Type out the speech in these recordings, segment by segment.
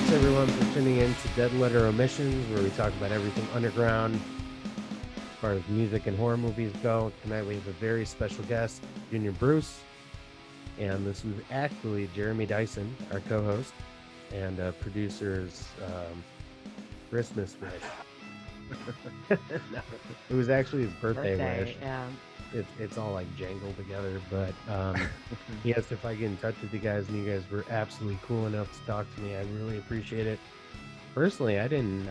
Thanks everyone for tuning in to Dead Letter Omissions, where we talk about everything underground as far as music and horror movies go. Tonight we have a very special guest, Junior Bruce, and this was actually Jeremy Dyson, our co-host, and producer's Christmas wish. No, it was actually his birthday wish. Yeah. It's all like jangled together, but he asked if I get in touch with you guys, and you guys were absolutely cool enough to talk to me. I really appreciate it. Personally, I didn't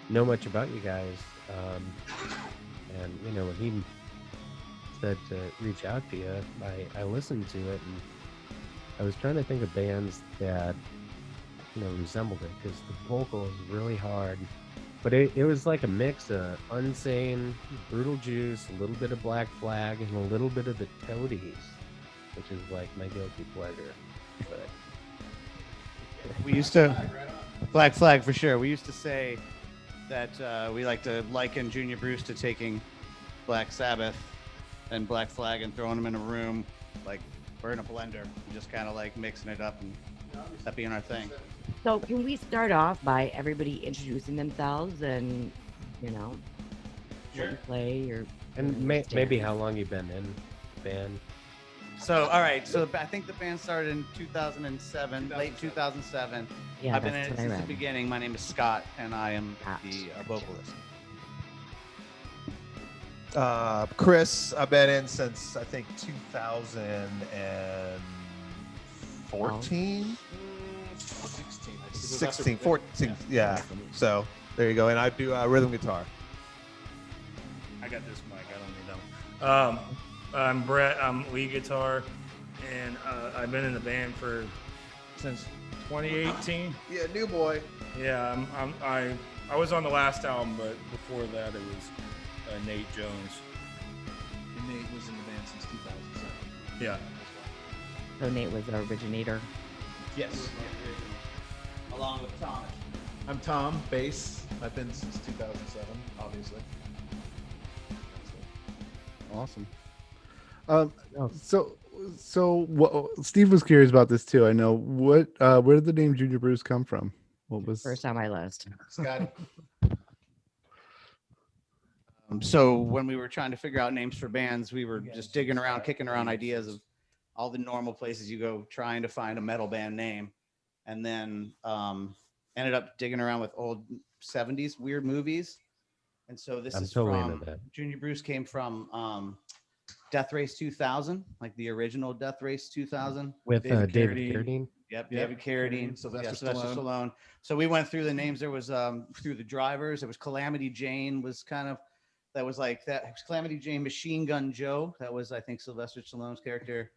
know much about you guys, and you know, when he said to reach out to you, I listened to it, and I was trying to think of bands that, you know, resembled it, because the vocal is really hard. But it was like a mix of Unsane, Brutal Juice, a little bit of Black Flag, and a little bit of the Toadies, which is like my guilty pleasure. But we used to Black Flag for sure. We used to say that we like to liken Junior Bruce to taking Black Sabbath and Black Flag and throwing them in a room, like we're in a blender, just kind of like mixing it up and that being our thing. So can we start off by everybody introducing themselves and, you know, what you play or maybe how long you've been in the band. So, all right. So I think the band started in 2007, late 2007. yeah, I've been in that's it what I since the read. beginning. My name is Scott, and I am the vocalist. Chris, I've been in since I think 2014. 16, 14, yeah. So there you go. And I do rhythm guitar. I got this mic. I don't need that. I'm Brett. I'm lead guitar, and I've been in the band since 2018. Yeah, new boy. Yeah, I was on the last album, but before that it was Nate Jones. And Nate was in the band since 2007. Yeah. So Nate was the originator. Yes. Along with Thomas. I'm Tom, bass. I've been since 2007, obviously. Awesome. Steve was curious about this too. I know where did the name Junior Bruce come from? What was First on my list. Scotty. So when we were trying to figure out names for bands, we were just digging around, kicking around ideas of all the normal places you go trying to find a metal band name. And then ended up digging around with old 70s weird movies. And so this is totally from into that. Junior Bruce came from Death Race 2000, like the original Death Race 2000. With David David Carradine. Carradine. Yep, Yep, David Carradine, Carradine, Sylvester Stallone. So we went through the names. There was through the drivers. There was Calamity Jane was kind of that was like that. It was Calamity Jane, Machine Gun Joe. That was I think Sylvester Stallone's character.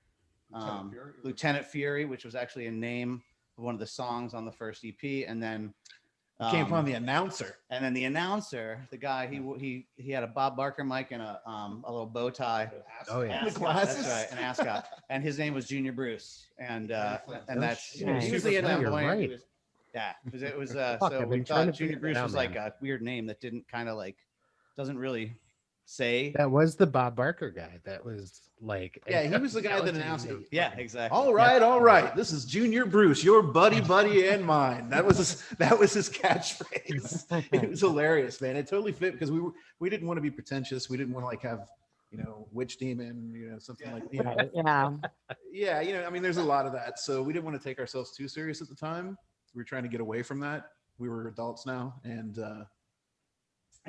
Lieutenant Fury, which was actually a name of one of the songs on the first EP, and then Came from the announcer. and then the announcer, the guy he had a Bob Barker mic and a little bow tie. Oh yeah. The glasses. That's right, an ascot, and his name was Junior Bruce, and that's shit. usually You're an right. Yeah, it was Fuck, so I've we been trying thought to Junior figure Bruce that out, was like man. a weird name that didn't kind of like doesn't really say. That was the Bob Barker guy. That was like Yeah, he was the guy that announced it. Yeah, exactly. All right. This is Junior Bruce, your buddy, and mine. That was his catchphrase. It was hilarious, man. It totally fit because we didn't want to be pretentious. We didn't want to like have, you know, witch demon, you know, something like that. Yeah. Yeah, you know, I mean, there's a lot of that. So we didn't want to take ourselves too serious at the time. We were trying to get away from that. We were adults now, and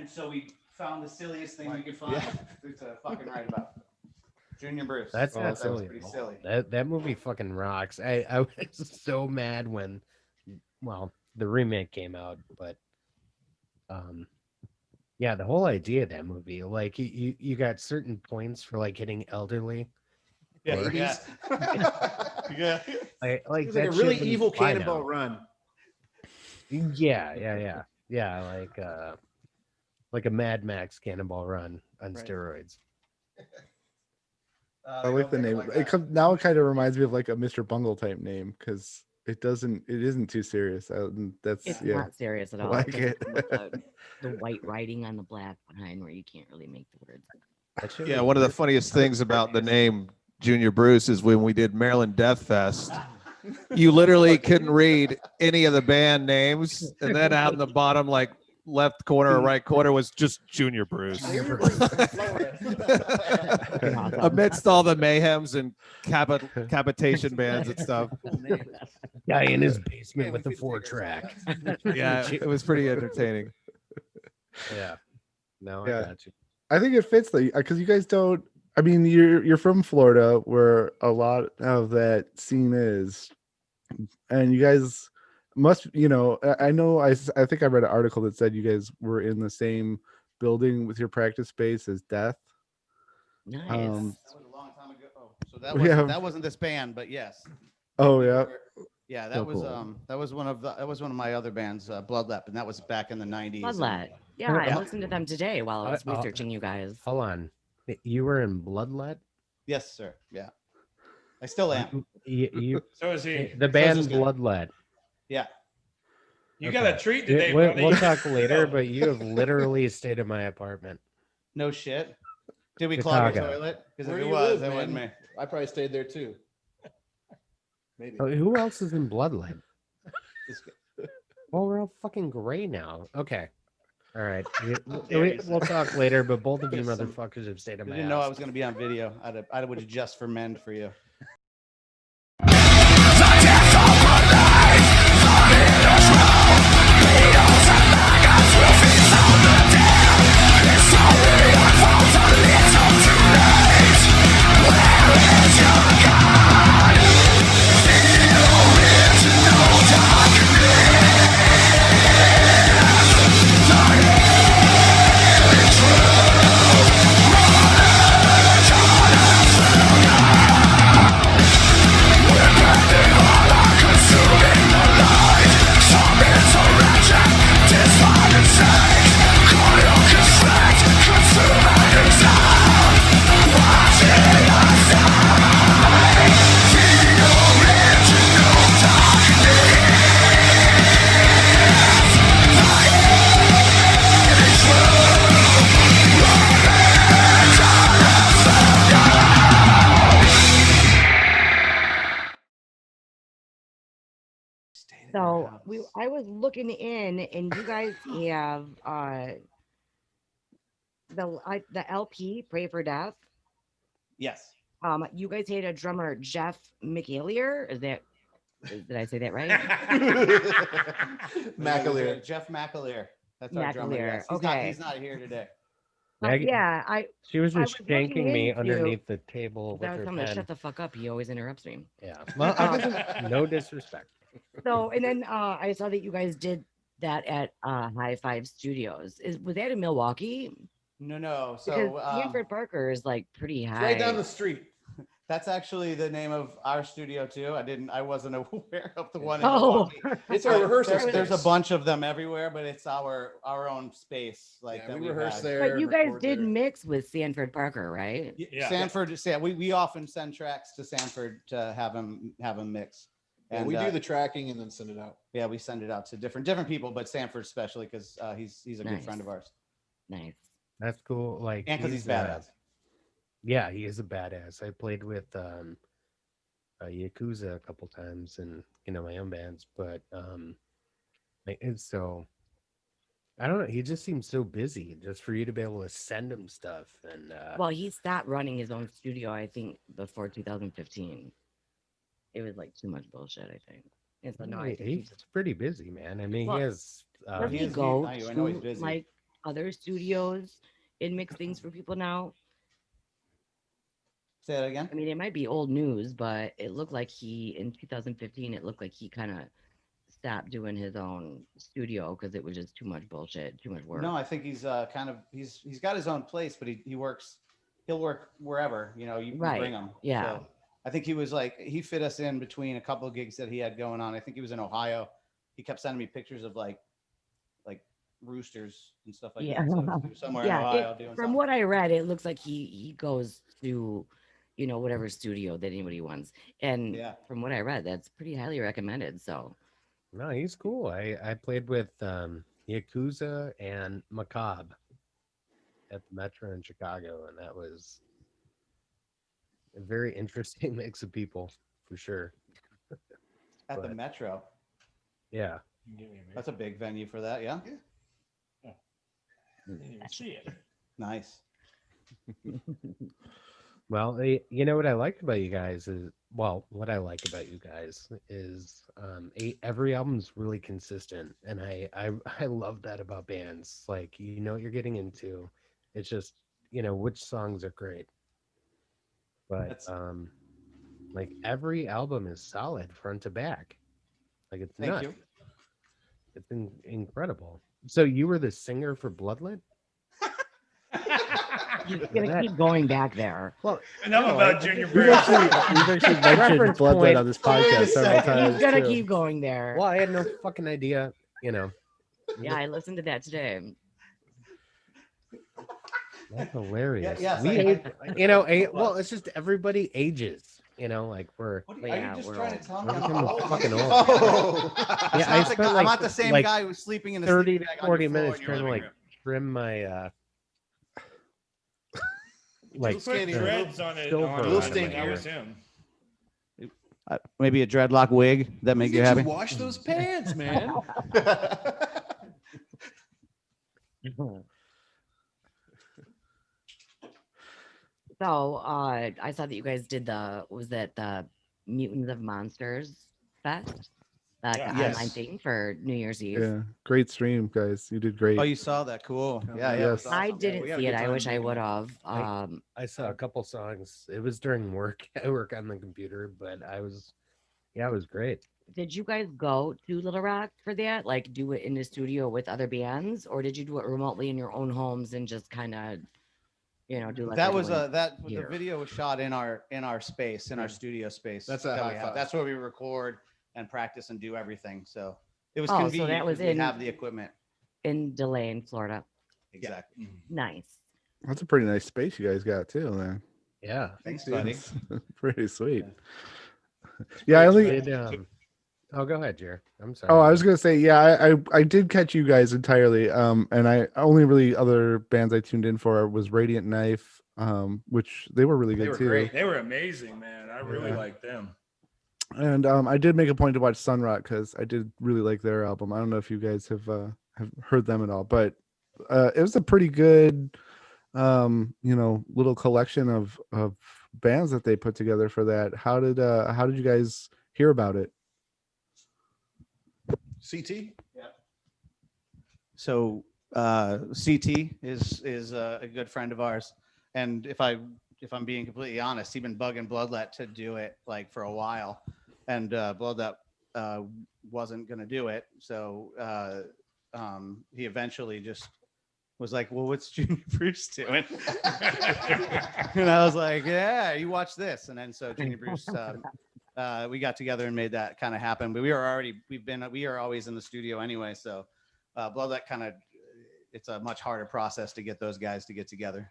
so we found the silliest thing we could find to fucking write about. Junior Bruce. That's Oh, not that was silly. pretty silly. That movie fucking rocks. I was so mad when, well, the remake came out, but yeah, the whole idea of that movie, like you got certain points for like hitting elderly. Yeah, Or- yeah. yeah, Like it was like that a really shit was evil fine Cannonball now. Run. Yeah, like a Mad Max Cannonball Run on Right. steroids. I like the name. Now it kind of reminds me of like a Mr. Bungle type name because it isn't too serious. That's It's yeah. not serious at all. Like Just it. the white writing on the black behind where you can't really make the words. That shit Yeah, was one of the perfect. funniest things about the name Junior Bruce is when we did Maryland Death Fest. you literally couldn't read any of the band names, and then out in the bottom, like left corner or right corner, was just Junior Bruce. Awesome. Amidst all the mayhems and capitation bands and stuff. Guy in his basement with the 4-track. Yeah, it was pretty entertaining. Yeah. No, Yeah. I got you. I think it fits because you guys don't. I mean, you're from Florida, where a lot of that scene is, and you guys must. I know. I think I read an article that said you guys were in the same building with your practice space as Death. Nice. That was a long time ago. Oh, so that We wasn't, have- that wasn't this band, but yes. Oh yeah. Yeah, that So was cool. that was one of my other bands, Bloodlet, and that was back in the 90s. and- Bloodlet. Yeah, I Yeah. listened to them today while I was I- researching you guys. Hold on. You were in Bloodlet? Yes, sir. Yeah. I still am. You So is he. the So band is this guy. Bloodlet. Yeah. You got a Okay. treat today, We'll, buddy. we'll talk later, Oh. but you have literally stayed in my apartment. No shit. Did we clog your Chicago. toilet? Because if Where it you was, live, it wasn't man? me. I probably stayed there too. Maybe. Oh, who else is in Bloodlet? This guy. Well, we're all fucking gray now. Okay. All right. Yeah, We'll talk later, but both of you Some- motherfuckers have stayed in I my didn't know I house. was going to be on video. I would adjust for men for you. So I was looking in, and you guys have the LP Pray for Death. Yes. You guys had a drummer Jeff McAleer. Did I say that right? McAleer. Jeff McAleer. That's our drummer. McAleer, Yes. okay. He's not here today. Maggie- Yeah, She was I just was looking shanking me into- underneath the table with I was her telling him to pen. shut the fuck up. He always interrupts me. Yeah. Well, no disrespect. So, and then I saw that you guys did that at High Five Studios. Was that in Milwaukee? No. Because So Sanford Parker is like pretty high. Right down the street. that's actually the name of our studio too. I wasn't aware of the one in Oh. Milwaukee. It's our rehearsal There's a space. bunch of them everywhere, but it's our own space. Like Yeah, that we we've rehearse had. there. But you and guys record did there. mix with Sanford Parker, right? Yeah. Sanford. Yeah, we often send tracks to Sanford to have him mix. Yeah, we do the tracking and then send it out. Yeah, we send it out to different people, but Sanford especially because he's a good Nice. friend of ours, Nice. That's cool. Like, and because he's uh, badass. Yeah, he is a badass. I played with Yakuza a couple times and my own bands, but and so I don't know. He just seems so busy just for you to be able to send him stuff. And Well, he stopped running his own studio, I think, before 2015. It was like too much bullshit, I think. And so no, I think he's pretty busy, man. I mean, Well, he has. does he he is- go I know he's to busy. like other studios and mix things for people now? Say that again. I mean, it might be old news, but it looked like in 2015, it looked like he kind of stopped doing his own studio because it was just too much bullshit, too much work. No, I think he's he's got his own place, but he'll work wherever you Right, bring him. yeah. So I think he fit us in between a couple of gigs that he had going on. I think he was in Ohio. He kept sending me pictures of like roosters and stuff like Yeah. that. So he was somewhere in Ohio doing from something. what I read, it looks like he goes to, whatever studio that anybody wants. And Yeah. from what I read, that's pretty highly recommended. So No, he's cool. I played with Yakuza and Macabre at the Metro in Chicago, and that was a very interesting mix of people for sure. At the but Metro. yeah. That's a big venue for that. Yeah. Didn't even see it. Nice. Well, you know what I like about you guys is, well, what I like about you guys is every album's really consistent, and I love that about bands. Like, you know what you're getting into. It's just, you know, which songs are great. But That's- like every album is solid front to back. Like it's Thank nuts. you. It's incredible. So you were the singer for Bloodlet? He's gonna keep going back there. Well, Enough no, about I- Junior We've Bruce. actually mentioned Reference Bloodlet point. on this podcast several times. He's gonna too. keep going there. Well, I had no fucking idea, you know. Yeah, I listened to that today. That's hilarious. yes, We I- age, you know, well, it's just everybody ages, you know, like we're What are you Yeah, just we're trying to tell me I'm old? fucking old. Oh. Yeah, I spent I'm like- not the same like guy who's sleeping in the 30 sleeping to bag on 40 your floor minutes in your trying to living like room. trim my like Put Skinny the- dreads on it. silver On out of my that hair. was him. Maybe a dreadlock wig that make you happy. wash those pants, man. So, I saw that you guys did the Mutants of Monsters Fest, like Yeah. the Yes. online thing for New Year's Eve. Yeah, great stream, guys. You did great. Oh, you saw that? Cool. Yeah, yeah. it was Yes. I awesome. didn't we had a see it. good I time wish I making would it. have. I saw a couple songs. It was during work. I work on the computer, but it was great. Did you guys go to Little Rock for that? Like, do it in the studio with other bands, or did you do it remotely in your own homes and just kind of, do like That we're was doing the here? video was shot in our space, in our studio space. That's a that we high have. five. That's where we record and practice and do everything. So it was Oh, so convenient. that was 'cause we in- have the equipment. in Delane, Florida? Exactly. Nice. That's a pretty nice space you guys got too, man. Yeah. Thanks, dude. buddy. Pretty sweet. Yeah, I only. Oh, go ahead, Jer. I'm sorry. Oh, I was gonna say, yeah, I did catch you guys entirely. And I only really other bands I tuned in for was Radiant Knife, which they were really They good were too. great. They were amazing, man. I really Yeah. liked them. And I did make a point to watch Sun Rock because I did really like their album. I don't know if you guys have heard them at all, but it was a pretty good, little collection of bands that they put together for that. How did you guys hear about it? CT. So CT is a good friend of ours, and if I'm being completely honest, he's been bugging Bloodlet to do it like for a while, and Bloodlet wasn't gonna do it. So he eventually just was like, "Well, what's Junior Bruce doing?" And I was like, "Yeah, you watch this." And then so Junior Bruce. We got together and made that kind of happen. But we are always in the studio anyway. So Bloodlet it's a much harder process to get those guys to get together.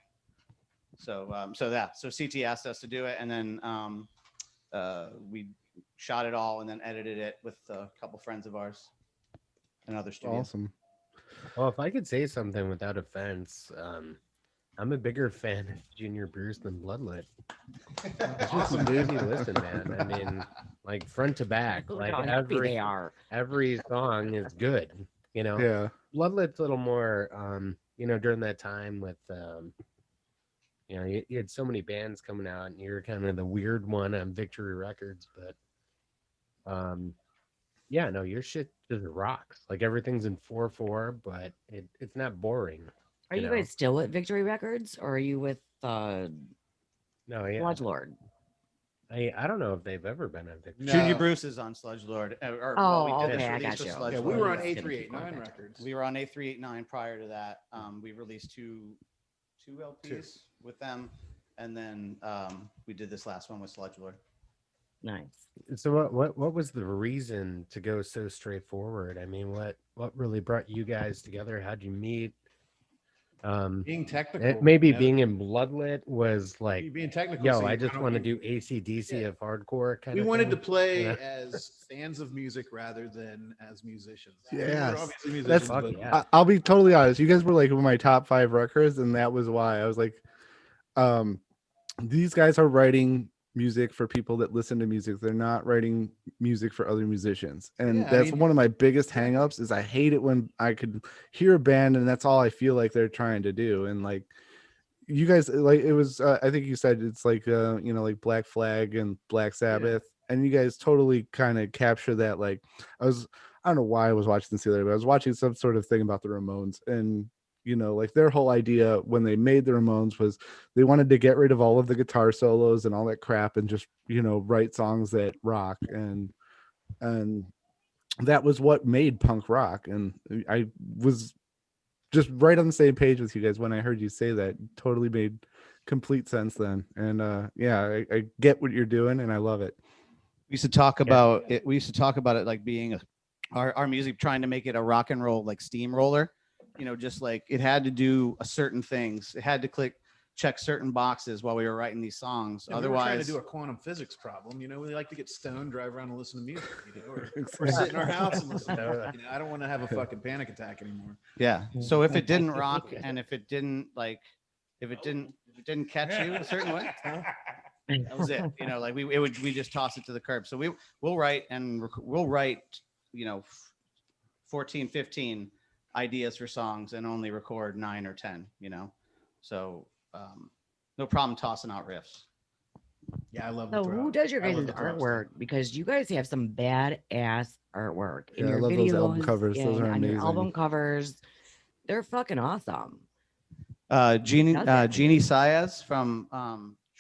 So CT asked us to do it, and then we shot it all and then edited it with a couple friends of ours and other studios. Awesome. Well, if I could say something without offense, I'm a bigger fan of Junior Bruce than Bloodlet. It's just an easy listen, man. I mean, like front to back, Look like how happy they every are. every song is good. You know, Yeah. Bloodlet's a little more, during that time with, you had so many bands coming out, and you're kind of the weird one on Victory Records, but, yeah, no, your shit just rocks. Like everything's in 4/4, but it's not boring. Are you you know. guys still with Victory Records, or are you with No, yeah, Sludge Lord? I don't know if they've ever been on Victory. Junior No. Bruce is on Sludge Lord. Oh, we did this okay, I release got with you. Sludge Yeah, we Lord. were on Just gonna keep A389 going back. records. We were on A389 prior to that. We released two LPs with them, and then we did this last one with Sludge Lord. Nice. So what was the reason to go so straightforward? I mean, what really brought you guys together? How'd you meet? Being technical. Maybe man. being in Bloodlet was like, being technical. yo, so I you just kinda want to wanna- do AC/DC Yeah. of hardcore kind We of wanted to thing. play Yeah. as fans of music rather than as musicians. Yes. We were obviously That's- musicians, Fuck but yeah. I'll be totally honest. You guys were like one of my top 5 records, and that was why I was like, these guys are writing music for people that listen to music. They're not writing music for other musicians. And Yeah, I that's mean- one of my biggest hangups is I hate it when I could hear a band and that's all I feel like they're trying to do. And like you guys, like it was, I think you said it's like, you know, like Black Flag and Black Sabbath. And you guys totally kind of capture that. Like I don't know why I was watching this the other day, but I was watching some sort of thing about the Ramones, and you know, like their whole idea when they made the Ramones was they wanted to get rid of all of the guitar solos and all that crap and just, you know, write songs that rock, and that was what made punk rock. And I was just right on the same page with you guys when I heard you say that. Totally made complete sense then. And yeah, I get what you're doing and I love it. We used to talk about it. We used to talk about it like being our music, trying to make it a rock and roll like steamroller. You know, just like it had to do a certain things. It had to check certain boxes while we were writing these songs. Yeah, we were trying Otherwise, to do a quantum physics problem. You know, we like to get stoned, drive around and listen to music. You know, or sit in our house and listen. To music. You know, I don't want to have a fucking panic attack anymore. yeah. So if it didn't rock and if it didn't catch you a certain way, that was it. You know, like we just toss it to the curb. So we'll write, you know, 14, 15 ideas for songs and only record 9 or 10, you know? So no problem tossing out riffs. Yeah, I love. So the who throb. does your I guys' love the throb artwork? stuff. Because you guys have some badass artwork in Yeah, I your love videos, those album covers. Those and are on your amazing. album covers. They're fucking awesome. Jeannie Does it? Jeannie Saez from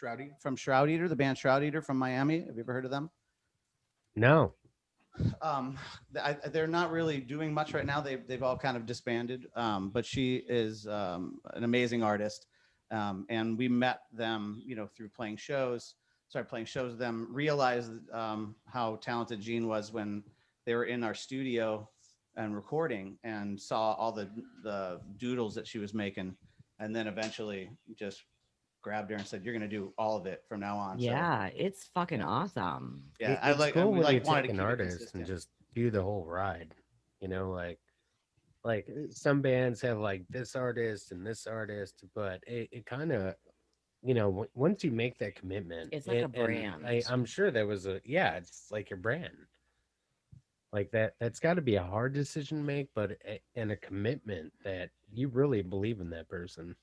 Shroudy. Shroud Eater, the band Shroud Eater from Miami. Have you ever heard of them? No. They're not really doing much right now. They've all kind of disbanded. But she is an amazing artist. And we met them, you know, through playing shows. Started playing shows with them. Realized how talented Jean was when they were in our studio and recording, and saw all the doodles that she was making, and then eventually just grabbed her and said, "You're going to do all of it from now on." So, Yeah, it's fucking awesome. yeah, It's cool we when you wanted to take an keep it artist consistent. and just do the whole ride. You know, like some bands have like this artist and this artist, but it kind of, you know, once you make that commitment, It's like a and brand. I'm sure there was it's like your brand. Like that's got to be a hard decision to make, but and a commitment that you really believe in that person.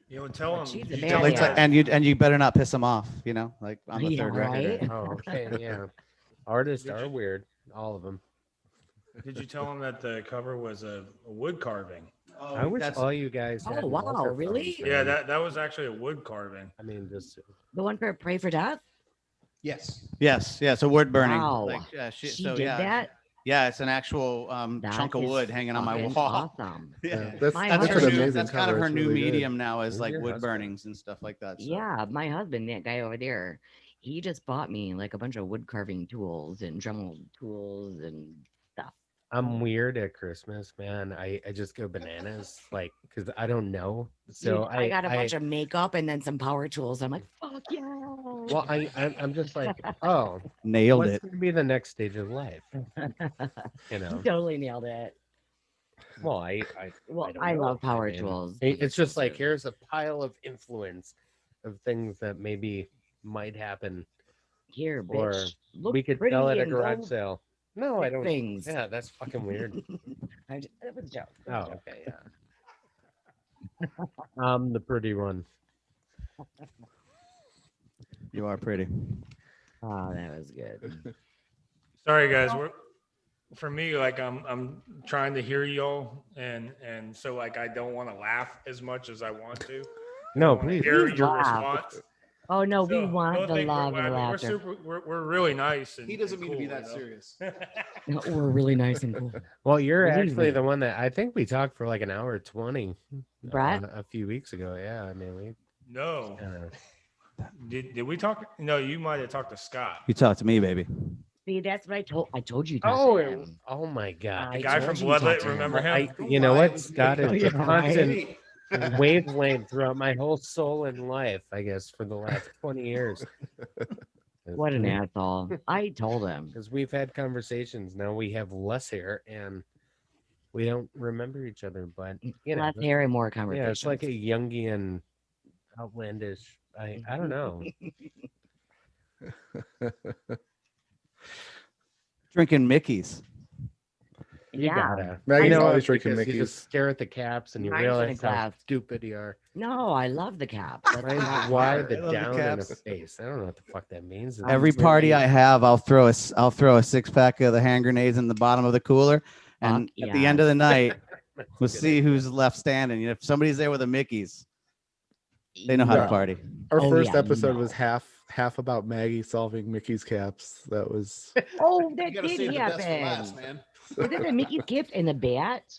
You know, tell them. she's a you bad tell Like, Yeah. and you better not piss them off, you know, like on the Yeah, third record. right? Oh, okay, yeah. Artists Did are you- weird, all of them. Did you tell them that the cover was a wood carving? Oh, I wish all you guys had Oh, wow, microphones, really? Yeah, man. that was actually a wood carving. I mean, just The one for Pray for Death? Yes. Yes, yeah, so wood burning. Wow. Like, She so did yeah, that? yeah, it's an actual That chunk of is wood hanging on my fucking wall. Awesome. Yeah. That's, My That's, that's her an husband- new, amazing that's kind of cover. her It's new really good. medium now, is Who's like your wood husband? burnings and stuff like that. So. Yeah, my husband, that guy over there, he just bought me like a bunch of wood carving tools and Dremel tools and stuff. I'm weird at Christmas, man. I just go bananas, like, because I don't know. So Dude, I got a bunch of makeup and then some power tools. I'm like, fuck yeah. well, I'm just like, oh, Nailed what's it. going to be the next stage of life? You know. Totally nailed it. Well, I Well, don't I know. love power mean, tools. It's just like here's a pile of influence of things that maybe might happen, Here, or bitch. Look we could pretty sell at a and go garage sale. No, I fix don't. Things. Yeah, that's fucking weird. That was a joke. Oh, okay, yeah. I'm the pretty one. You are pretty. Oh, that was good. Sorry, guys. For me, like I'm trying to hear y'all, and so like I don't want to laugh as much as I want to. No, I wanna please. hear Please your laugh. response. Oh no, we So, want well, the thank- love we're, and I mean, laughter. we're really nice. And He doesn't and mean to be cool, that you know? serious. No, we're really nice and cool. Well, you're Believe actually me. the one that I think we talked for like an hour 20 Brett? a few weeks ago. Yeah, I mean, we No. uh, Did we talk? No, you might have talked to Scott. You talk to me, baby. See, that's what I told you. oh, to him. oh my god. I The guy told from you to talk Bloodlet, to him. remember him? You know what? Scott Oh, is yeah, a constant right? wavelength throughout my whole soul and life, I guess, for the last 20 years. What an asshole. I told him. Because we've had conversations. Now we have less hair and we don't remember each other, but you know, Less hair and more yeah, conversation. it's like a Jungian outlandish I don't know. Drinking Mickey's. You Yeah. gotta. Maggie's You know always what? drinking Because you Mickey's. just stare at the caps and you Mine's in a realize how glass. stupid you are. No, I love the caps. That's Mine's not wide, hard. the I love the down, and the caps. face. I don't know what the fuck that means. It's Every I'm party really- I have, I'll throw a 6-pack of the hand grenades in the bottom of the cooler, and Fuck at the end of yes. the night, That's we'll good. see who's left standing. If somebody's there with a Mickey's, they know how to Yeah. party. Our Oh, first yeah, you episode was know. half about Maggie solving Mickey's caps. That was Oh, You that gotta did save the best for happen. last, man. Was it the Mickey's gift and the bat?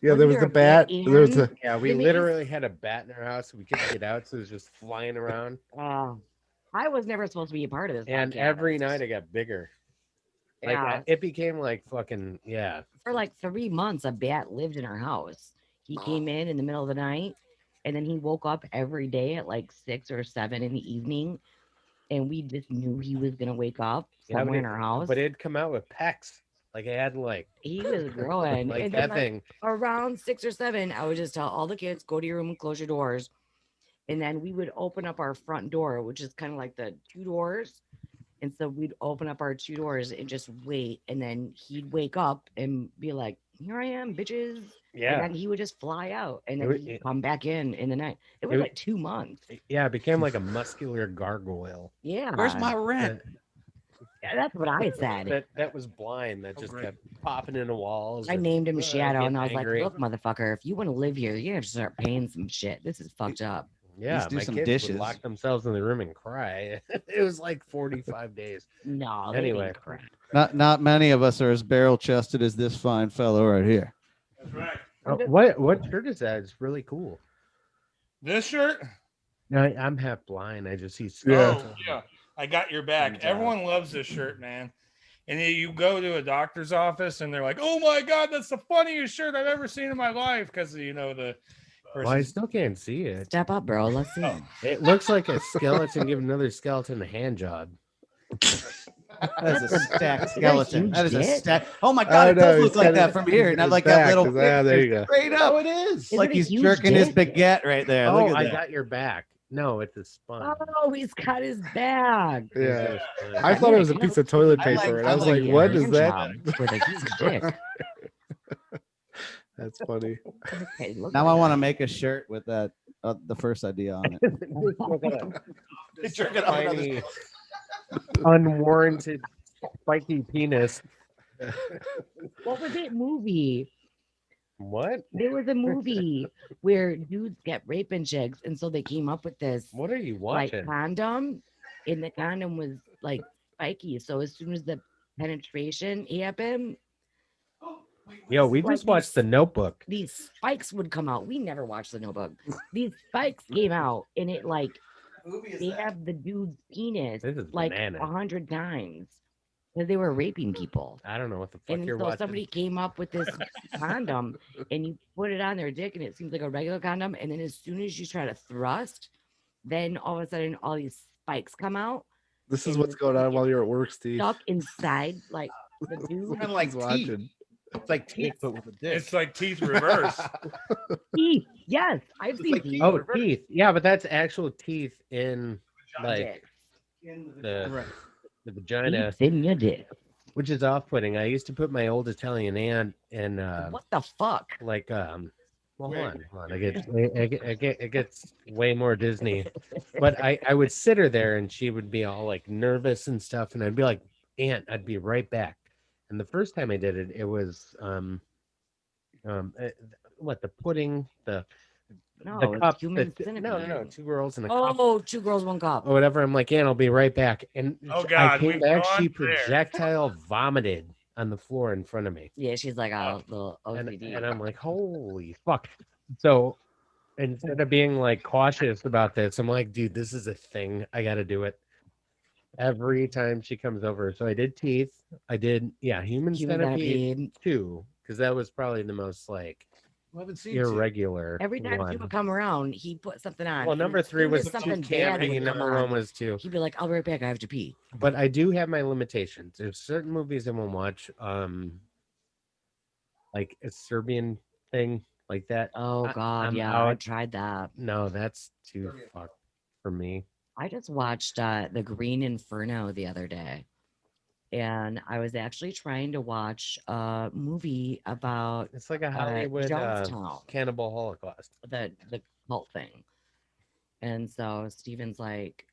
yeah. Was There it was there the a bat bat. There was a and- Yeah, we The Mickey's- literally had a bat in our house. We couldn't get out, so it was just flying around. I was never supposed to be a part of this. And podcast. every night it got bigger. Like Yeah. it became like fucking yeah. For like 3 months, a bat lived in our house. He came in the middle of the night, and then he woke up every day at like 6 or 7 in the evening, and we just knew he was gonna wake up Yeah, somewhere in our house. But it'd come out with pecs. Like it had like He was growing, like and that then like, thing. around 6 or 7, I would just tell all the kids, go to your room and close your doors. And then we would open up our front door, which is kind of like the 2 doors. And so we'd open up our 2 doors and just wait. And then he'd wake up and be like, here I am, bitches. Yeah. And then he would just fly out and It then wa- he'd it- come back in the night. It was wa- like 2 months. Yeah, it became like a muscular gargoyle. Yeah. Where's my rent? Yeah, that's what I said. That was blind. That Oh, just great. kept popping into walls. I and, named him Shadow, getting and I was angry. like, look, motherfucker, if you want to live here, you have to start paying some shit. This is fucked up. Yeah, do my some kids dishes. would lock themselves in the room and cry. It was like 45 days. No, they Anyway. didn't cry. Not many of us are as barrel chested as this fine fellow right here. That's right. What shirt is that? It's really cool. This shirt? No, I'm half blind. I just see. Yeah. Oh, yeah. I got your back. Good job. Everyone loves this shirt, man. And then you go to a doctor's office and they're like, oh my God, that's the funniest shirt I've ever seen in my life. Because, the Well, I person's- still can't see it. Step up, bro. Let's see. Oh. It looks like a skeleton giving another skeleton a hand job. That is a stacked skeleton. huge That is a dick? stack. Oh my I God, it know, does he's look like got that it- from here. his Not like that back little. is- yeah, there you go. Straight Oh, up. it is. Isn't Like it a he's huge jerking his dick? baguette right there. Oh, Look I at that. got your back. No, it's a sponge. Oh, he's got his bag. yeah. It's I a thought it was a Yeah, piece of toilet I like- paper, and I I was like like, "What hand is that?" job with a huge dick. That's funny. Okay, look Now at I want to that. make a shirt with that. The first idea on it. It's jerking off another- Tiny, unwarranted, spiky penis. What was it movie? What? There was a movie where dudes get raping chicks, and so they came up with this What are you like watching? condom, and the condom was like spiky. So as soon as the penetration happened, Yo, we like just watched The Notebook. these spikes would come out. We never watched the Notebook. These spikes came out, and it like they have the dude's penis This is like bananas. 100 times because they were raping people. I don't know what the fuck And you're so watching. somebody came up with this condom, and you put it on their dick, and it seems like a regular condom. And then as soon as you try to thrust, then all of a sudden all these spikes come out, This is what's going on while you're at work, Steve. stuck inside like the dude. Kind of like He's teeth. watching. It's like teeth, but with a dick. It's like teeth reverse. Teeth. Yes, I've It's seen like teeth. Oh, teeth. Yeah, but that's actual teeth in like Dick. the vagina, Teeth in your dick. which is off-putting. I used to put my old Italian aunt in What the fuck? like well, hold on. It gets way more Disney. But I would sit her there and she would be all like nervous and stuff, and I'd be like, Aunt, I'd be right back. And the first time I did it, it was what, the pudding, the No, the it's cup, human no, centipede. 2 girls in a cup Oh, 2 girls, 1 cup. or whatever. I'm like, Aunt, I'll be right back. And Oh, I God, came we've back, she gone there. projectile vomited on the floor in front of me. Yeah, she's like a little and, OCD. and I'm like, holy fuck. So instead of being like cautious about this, I'm like, dude, this is a thing. I got to do it every time she comes over. So I did teeth. I did, human Human centipede centipede. 2, because that was probably the most like I haven't seen teeth. irregular. Every time she one. would come around, he put something on. Well, and number as 3 soon was as too something bad candy. would come Number 1 on, was 2. he'd be like, "I'll be right back. I have to pee." But I do have my limitations. There's certain movies I won't watch. Like a Serbian thing like that. Oh I- God, I'm yeah, I out. tried that. No, that's too fuck. for me. I just watched The Green Inferno the other day. And I was actually trying to watch a movie about It's like a Hollywood Jonestown. cannibal holocaust. the cult thing. And so Steven's like,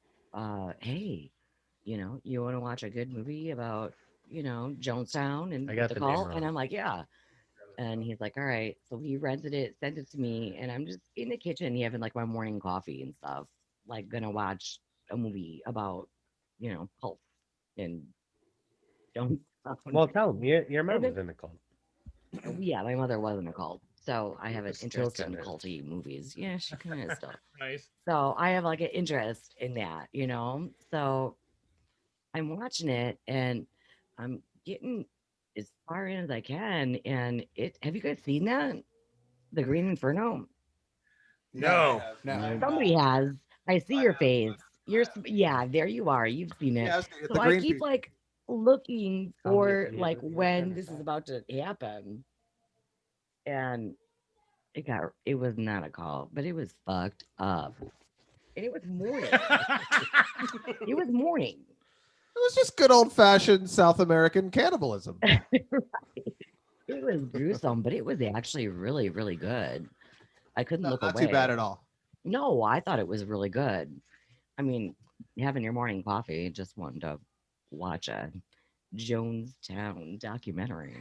hey, you want to watch a good movie about, Jonestown and I got the the name cult? And wrong. I'm like, yeah. And he's like, all right. So he rented it, sent it to me, and I'm just in the kitchen having like my morning coffee and stuff, like gonna watch a movie about, cults and Jonestown. Well, tell him your mom then- was in the cult. Yeah, my mother was in a cult. So I have an Still interest in kinda is. culty movies. Yeah, she kind of still. Nice. So I have like an interest in that, So I'm watching it and I'm getting as far in as I can. And have you guys seen that? The Green Inferno? No. No. Somebody has. I see your face. Yeah, there you are. You've seen it. Yeah, I was thinking So the I green keep people. like looking Tell me for if you like haven't seen it, when kinda this is stuff. about to happen. And it was not a call, but it was fucked up. And it was morning. It was morning. It was just good old fashioned South American cannibalism. It was gruesome, but it was actually really, really good. I couldn't look Not away. too bad at all. No, I thought it was really good. I mean, having your morning coffee, just wanting to watch a Jonestown documentary.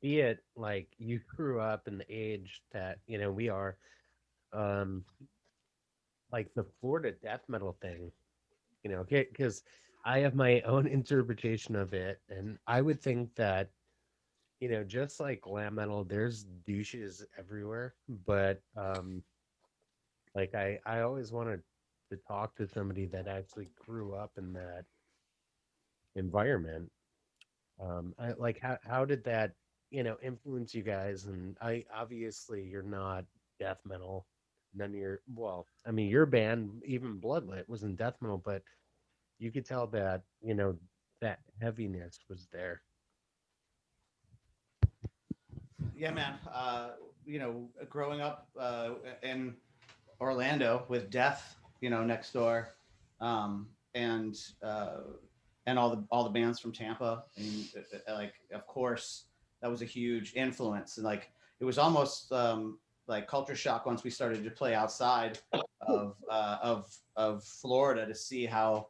be it like you grew up in the age that we are, um, like the Florida death metal thing, because I have my own interpretation of it, and I would think that just like glam metal, there's douches everywhere, but like I always wanted to talk to somebody that actually grew up in that environment. Like how did that influence you guys? And I obviously you're not death metal. None of your well, I mean your band, even Bloodlit, wasn't death metal, but you could tell that that heaviness was there. Yeah, man. Growing up in Orlando with Death, next door, and all the bands from Tampa, and like of course that was a huge influence, and like it was almost like culture shock once we started to play outside of Florida to see how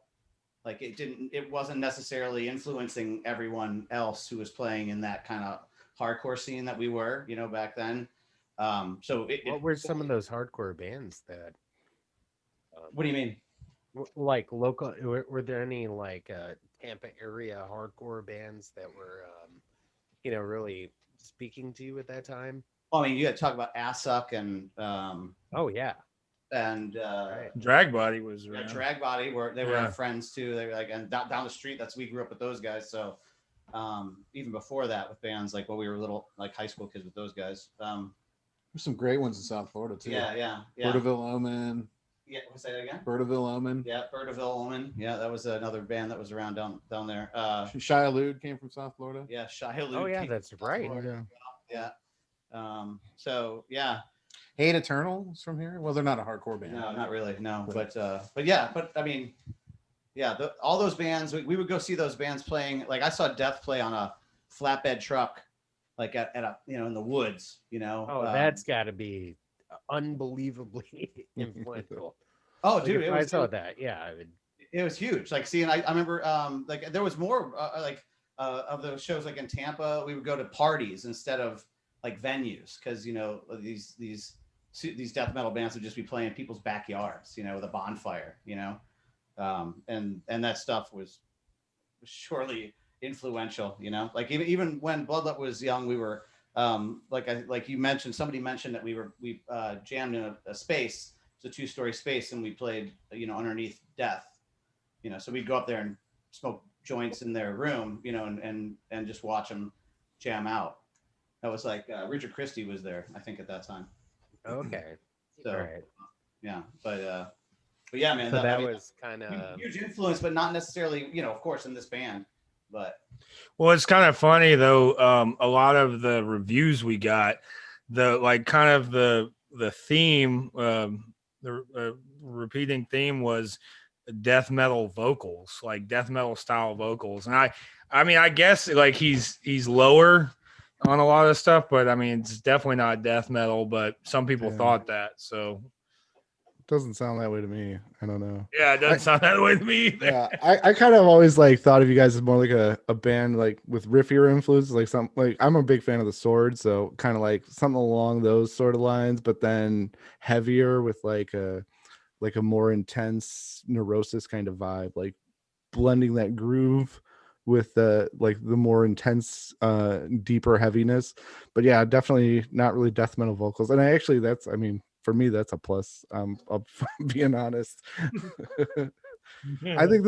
like it wasn't necessarily influencing everyone else who was playing in that kind of hardcore scene that we were, back then. What were some of those hardcore bands that What do you mean? like local were there any like Tampa area hardcore bands that were really speaking to you at that time? Oh, I mean, you got to talk about Assuck Oh yeah. and Right. Drag Body was yeah, around. Drag Body, where they were Yeah. our friends too. They were like, and down the street, we grew up with those guys. So even before that, with bands like when we were little, like high school kids with those guys. There's some great ones in South Florida too. Yeah. Porterville Omen. Yeah, say that again. Bertaville Omen. Yeah, Bertaville Omen. Yeah, that was another band that was around down there. Shia Lude came from South Florida. Yeah, Shia Lude. Oh yeah, came that's from South right. Florida. Yeah. Yeah. So yeah. Hate Eternals from here. Well, they're not a hardcore band. No, not really. No, but yeah, but I mean, yeah, all those bands we would go see those bands playing. Like I saw Death play on a flatbed truck, like at a in the woods. Oh, that's got to be unbelievably influential. Oh, Like, dude, if I saw that. Yeah, I would. it was huge. Like seeing, I remember like there was more of those shows like in Tampa. We would go to parties instead of like venues because these death metal bands would just be playing in people's backyards, with a bonfire, and that stuff was surely influential, like even when Bloodlet was young, we were like you mentioned, somebody mentioned that we jammed in a space. It's a 2-story space, and we played underneath Death, so we'd go up there and smoke joints in their room, and just watch them jam out. That was like Richard Christie was there, I think, at that time. Okay. So All right. yeah, but yeah, man. So that I mean, was kind of huge influence, but not necessarily, of course, in this band. But Well, it's kind of funny though. A lot of the reviews we got, the theme, the repeating theme was death metal vocals, like death metal style vocals. And I mean, I guess like he's lower on a lot of stuff, but I mean, it's definitely not death metal. But some people Yeah. thought that. So Doesn't sound that way to me. I don't know. yeah, it doesn't sound that way to me either. Yeah, I kind of always like thought of you guys as more like a band like with riffier influences, like some like I'm a big fan of the Sword, so kind of like something along those sort of lines, but then heavier with like a more intense Neurosis kind of vibe, like blending that groove with the more intense deeper heaviness. But yeah, definitely not really death metal vocals. And I mean for me that's a plus. I'll being honest. I think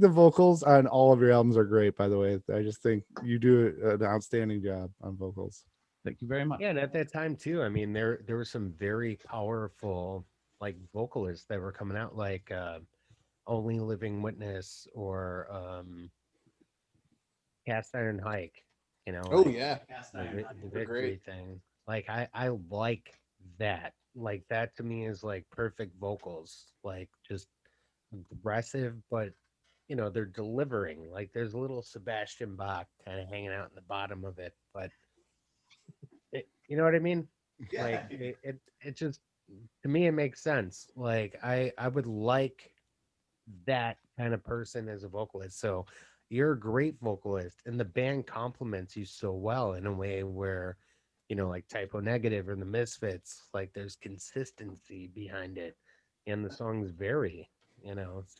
the vocals on all of your albums are great, by the way. I just think you do an outstanding job on vocals. thank you very much. yeah, and at that time too. I mean, there were some very powerful like vocalists that were coming out, like Only Living Witness or Cast Iron Hike. Oh like, yeah. the They're victory great. thing. Like I like that. Like that to me is like perfect vocals. Like just aggressive, but they're delivering. Like there's a little Sebastian Bach kind of hanging out in the bottom of it, but you know what I mean? Yeah. Like it just to me it makes sense. Like I would like that kind of person as a vocalist. So you're a great vocalist, and the band complements you so well in a way where, like Typo Negative or the Misfits, like there's consistency behind it, and the songs vary.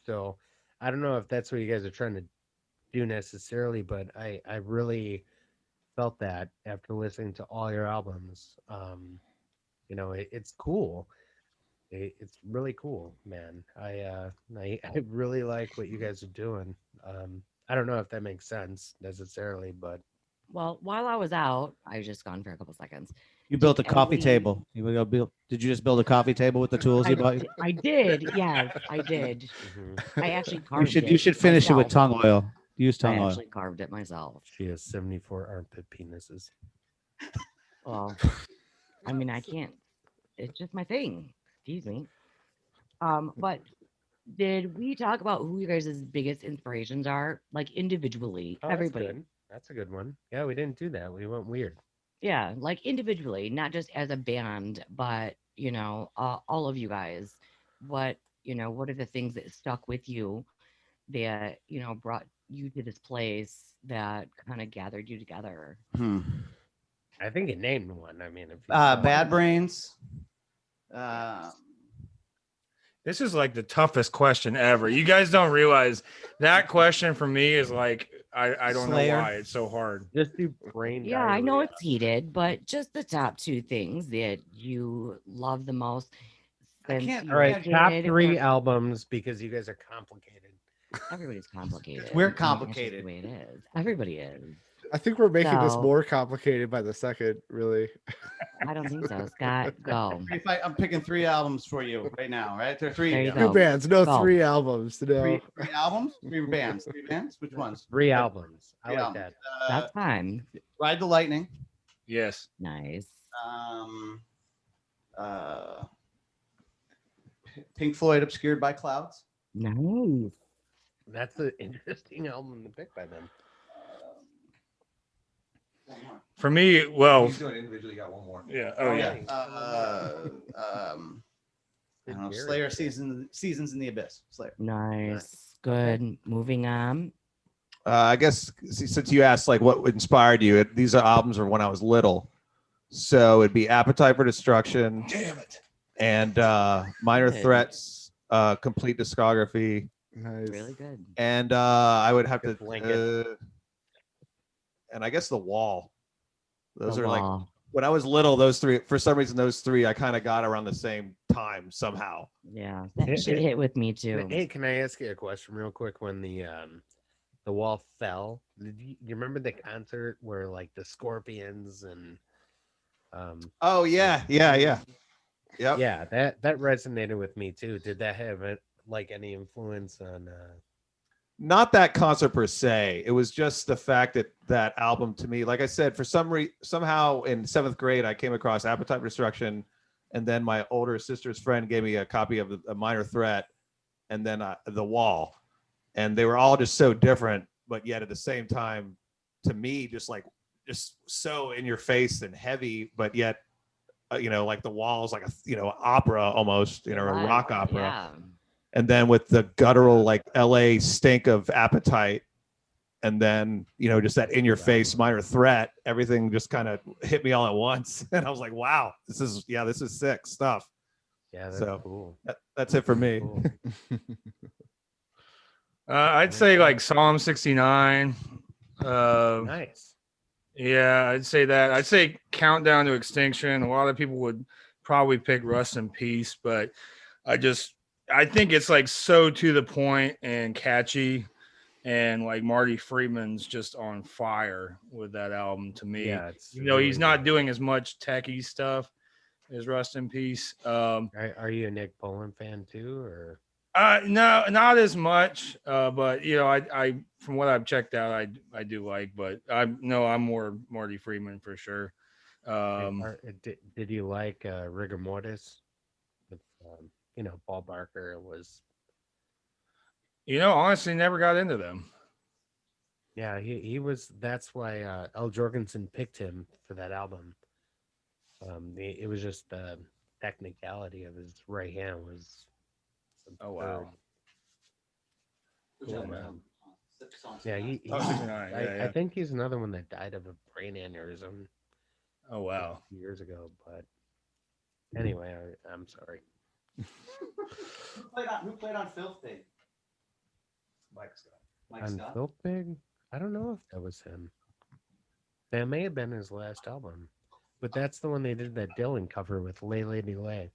So I don't know if that's what you guys are trying to do necessarily, but I really felt that after listening to all your albums. It's cool. It's really cool, man. I really like what you guys are doing. I don't know if that makes sense necessarily, but Well, while I was out, I was just gone for a couple seconds. You built a Did coffee every- table. You would go build. Did you just build a coffee table with the tools you bought? I did. Yes, I did. I actually You carved should it. you should finish it with myself. tongue oil. Use I tongue oil. actually carved it myself. she has 74 armpit penises. Well, I mean, I can't. It's just my thing. Excuse me. But did we talk about who you guys' biggest inspirations are, like individually? Oh, Everybody. That's good. That's a good one. Yeah, we didn't do that. We went weird. Yeah, like individually, not just as a band, but all of you guys. What are the things that stuck with you that brought you to this place that kind of gathered you together? I think it named one. I mean, if you Bad Brains. This is like the toughest question ever. You guys don't realize that question for me is like I don't Slayer. know why it's so hard. just do brain. Yeah, I know diarrhea. it's heated, but just the top two things that you love the most. I since can't- you All right, were a top kid, 3 or- albums because you guys are complicated. Everybody's complicated. We're I mean, that's just complicated. the way it is. Everybody is. I think we're making this So- more complicated by the second, really. I don't think so. Scott, go. I'm picking 3 albums for you right now. Right? There are 3. There you yeah. go. Two bands, no Go. 3 albums. No. Three albums, 3 bands, 3 bands. Which ones? 3 albums. I Yeah. like that. That's fine. Ride the Lightning. Yes. Nice. Pink Floyd, Obscured by Clouds. Nice. That's an interesting album to pick by them. For me, well, He's doing individually. Got one more. yeah. Oh yeah. I don't know, Slayer Seasons in the Abyss. Slayer. Nice. Good. Moving on. I guess since you asked like what inspired you, these are albums from when I was little. So it'd be Appetite for Destruction. Damn it. And Minor Good. Threats, complete discography. Nice. Really good. And I would have Good to blanket. and I guess The Wall. Those The are like Wall. when I was little, those 3 for some reason those 3 I kind of got around the same time somehow. Yeah. That It- shit it- hit with me too. Hey, can I ask you a question real quick? When the wall fell, you remember the concert where like the Scorpions and Oh yeah. Yep. yeah, that resonated with me too. Did that have like any influence on Not that concert per se. It was just the fact that that album to me, like I said, for somehow in 7th grade, I came across Appetite for Destruction, and then my older sister's friend gave me a copy of a Minor Threat, and then The Wall, and they were all just so different, but yet at the same time, to me, just so in your face and heavy, but yet, like The Wall is like a opera almost, a Right. rock opera. Yeah. And then with the guttural like LA stink of Appetite, and then just that in your face Minor Threat, everything just kind of hit me all at once, and I was like, wow, this is sick stuff. yeah, that's So- cool. That's it for me. Cool. I'd say like Psalm 69. Nice. Yeah, I'd say that. I'd say Countdown to Extinction. A lot of people would probably pick Rust in Peace, but I think it's like so to the point and catchy, and like Marty Friedman's just on fire with that album to me. Yeah, it's He's really not good. doing as much techie stuff as Rust in Peace. Are you a Nick Poland fan too, or No, not as much. But I from what I've checked out, I do like. But I'm more Marty Friedman for sure. did you like Rigor Mortis? With Paul Barker was. Honestly, never got into them. Yeah, he was. That's why L. Jorgensen picked him for that album. It was just the technicality of his right hand was. Oh wow. absurd. Cool, man. Yeah, Oh, 69. I Yeah. think he's another one that died of a brain aneurysm Oh, wow. a few years ago. But anyway, I'm sorry. Who played on Filth Day? Mike Scott. Mike On Scott. Phil Big, I don't know if that was him. That may have been his last album, but that's the one they did that Dylan cover with Lay Lady Lay.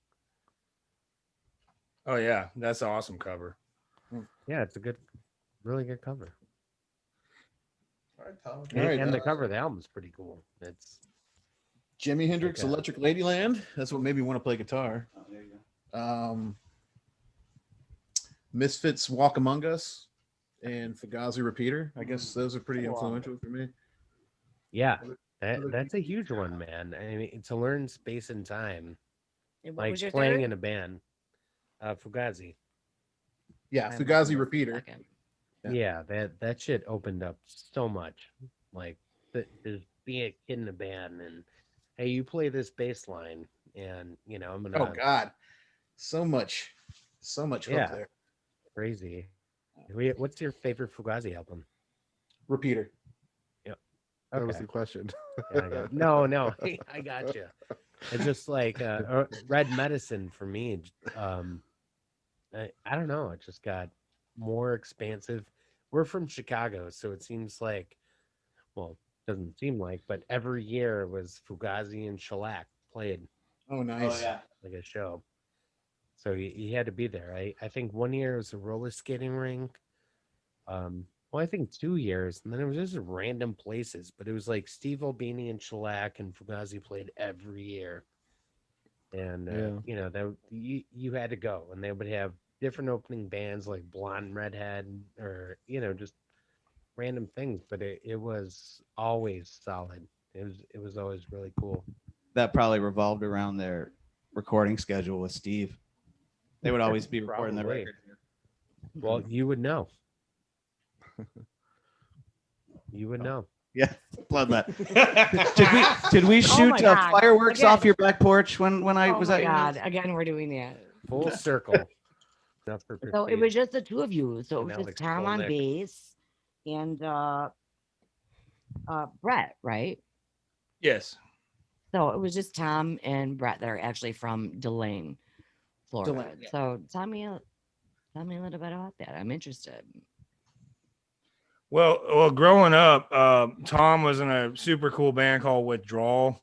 Oh, yeah. That's an awesome cover. Yeah, it's a good, really good cover. All right, Tom. And, All right, and the cover of the album is pretty cool. It's Jimi Hendrix, Okay. Electric Ladyland. That's what made me want to play guitar. Oh, there you go. Misfits, Walk Among Us, and Fugazi Repeater. I guess those are pretty Wow. influential for me. yeah, other that's a huge one, man. I mean, to learn space and time, And what like was your playing third? in a band. Fugazi. Yeah, I Fugazi remember Repeater. second. Yeah. Yeah, that shit opened up so much. Like, just being a kid in a band and hey, you play this bass line, and I'm gonna Oh God, so much hook Yeah. there. crazy. What's your favorite Fugazi album? Repeater. That was Okay. the question. Yeah, I got- no, I got you. It's just like Red Medicine for me. I don't know. It just got more expansive. We're from Chicago, so it seems like, well, doesn't seem like, but every year was Fugazi and Shellac played Oh, nice. Oh yeah. like a show. So you had to be there. I think one year it was a roller skating rink. Well, I think 2 years, and then it was just random places. But it was like Steve Albini and Shellac and Fugazi played every year, and Yeah. that you had to go, and they would have different opening bands like Blonde Redhead or just random things. But it was always solid. It was always really cool. That probably revolved around their recording schedule with Steve. They would always be recording their Probably. record. Well, you would know. You would know. Yeah, bloodlet. did we Oh shoot my God. fireworks Again. off your back porch when I Oh was my at your house? God! Again, we're doing that. Full circle. Not for So it 50. was just the two of you. So it And was just Alex Tom on Skolnick. bass and Brett, right? Yes. So it was just Tom and Brett that are actually from Delane, Florida. Delane, yeah. So tell me a little bit about that. I'm interested. Well, growing up, Tom was in a super cool band called Withdrawal,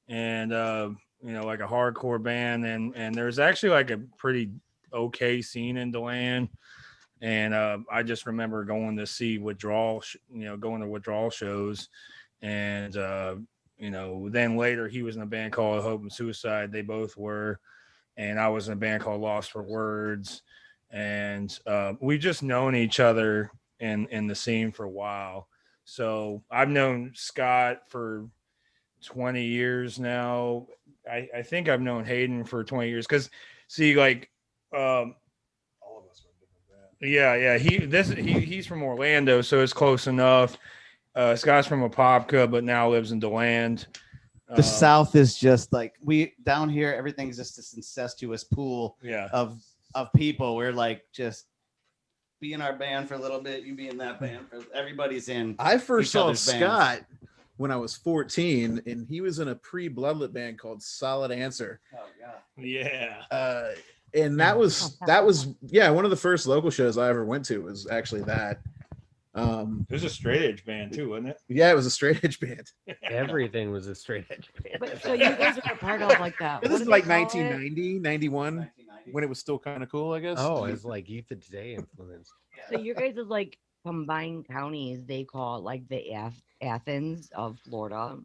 and like a hardcore band, and there's actually like a pretty okay scene in Deland, and I just remember going to see Withdrawal, going to Withdrawal shows, and then later he was in a band called Hope and Suicide. They both were, and I was in a band called Lost for Words, and we've just known each other in the scene for a while. So I've known Scott for 20 years now. I think I've known Hayden for 20 years because see, like All of us were in different bands. he's from Orlando, so it's close enough. Scott's from Apopka, but now lives in DeLand. The South is just like we down here. Everything's just this incestuous pool Yeah. of people. We're like just be in our band for a little bit. You be in that band. Everybody's in. I first each saw other's bands. Scott when I was 14, and he was in a pre-Bloodlet band called Solid Answer. Oh yeah. Yeah. And that was one of the first local shows I ever went to was actually that. It was a straight edge band too, wasn't it? Yeah, it was a straight edge band. Everything was a straight edge band. But so you guys were part of like that. This is like 1990, 91, 1990. when it was still kind of cool, I guess. Oh, it's like Youth of Today influence. So you guys is like combined counties. They call it like the Athens of Florida.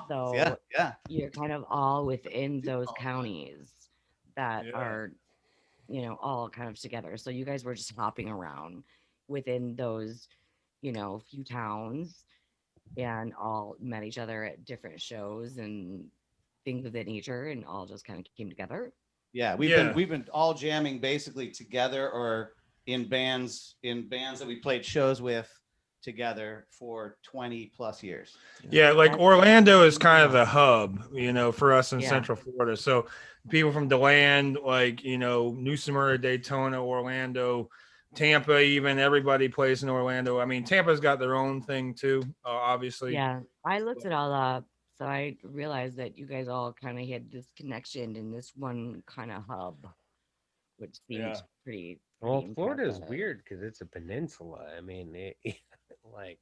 So Yeah. you're kind of all within those counties that Yeah. are, all kind of together. So you guys were just hopping around within those, few towns and all met each other at different shows and things of that nature and all just kind of came together. Yeah, we've been all jamming basically together or in bands that we played shows with together for 20 plus years. Yeah, like That's Orlando is kind of cool. the hub, for us in Yeah. Central Florida. So people from DeLand, like, New Smyrna, Daytona, Orlando, Tampa, even everybody plays in Orlando. I mean, Tampa's got their own thing too, obviously. Yeah, I looked it all up, so I realized that you guys all kind of had this connection in this one kind of hub, which seemed Yeah. pretty. Well, pretty Florida is impressive. weird because it's a peninsula. I mean, like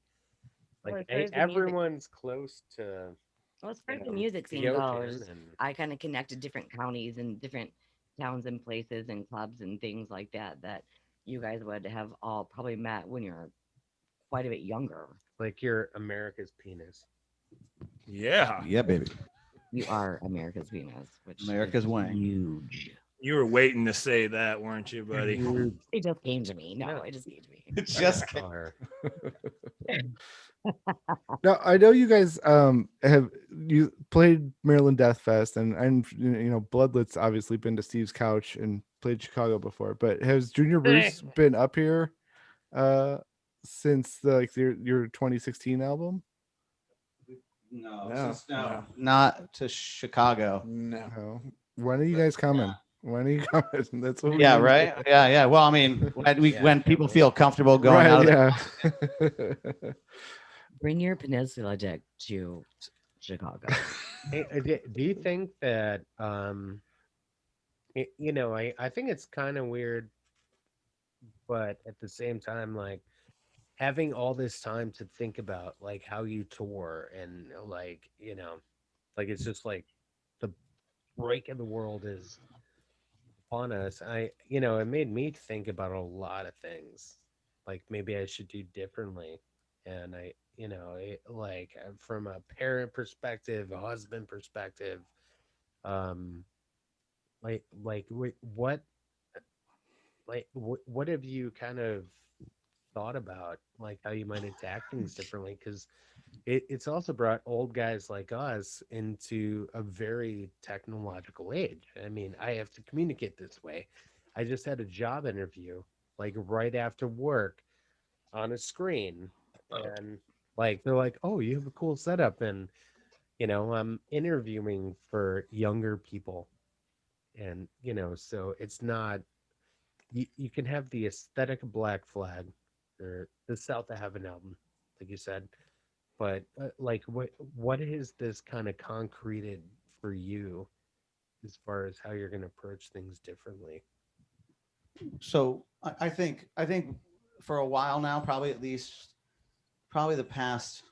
Well, like as far as the music- everyone's close to Well, as far as the know, music the scene ocean, goes, and I kind of connected different counties and different towns and places and clubs and things like that that you guys would have all probably met when you're quite a bit younger. like you're America's penis. Yeah. Yeah, baby. You are America's Venus, which America's is wang. huge. You were waiting to say that, weren't you, buddy? It just came to me. No, No. it just came to me. Just Are. Now I know you guys have you played Maryland Death Fest and you know Bloodlet's obviously been to Steve's couch and played Chicago before, but has Junior Bruce been up here since your 2016 album? No, No, no, not to Chicago. No. No. When are you guys coming? When are you coming? That's what we Yeah, need to right. Yeah, yeah. Well, I mean, Yeah, when people definitely. feel comfortable going out of the yeah. Bring your peninsula deck to Chicago. Hey, do you think that you know, I think it's kind of weird, but at the same time, like having all this time to think about like how you tour and like, you know, like it's just like the break of the world is upon us. You know, it made me think about a lot of things. Like maybe I should do differently. And you know, like from a parent perspective, a husband perspective, um, what, what have you kind of thought about, like how you might attack things differently? Because it's also brought old guys like us into a very technological age. I mean, I have to communicate this way. I just had a job interview like right after work on a screen, and like they're like, "Oh, you have a cool setup," and you know, I'm interviewing for younger people, and you know, so it's not you can have the aesthetic of Black Flag or the South of Heaven album, like you said, but like what is this kind of concreted for you as far as how you're going to approach things differently? So I think for a while now, probably at least probably the past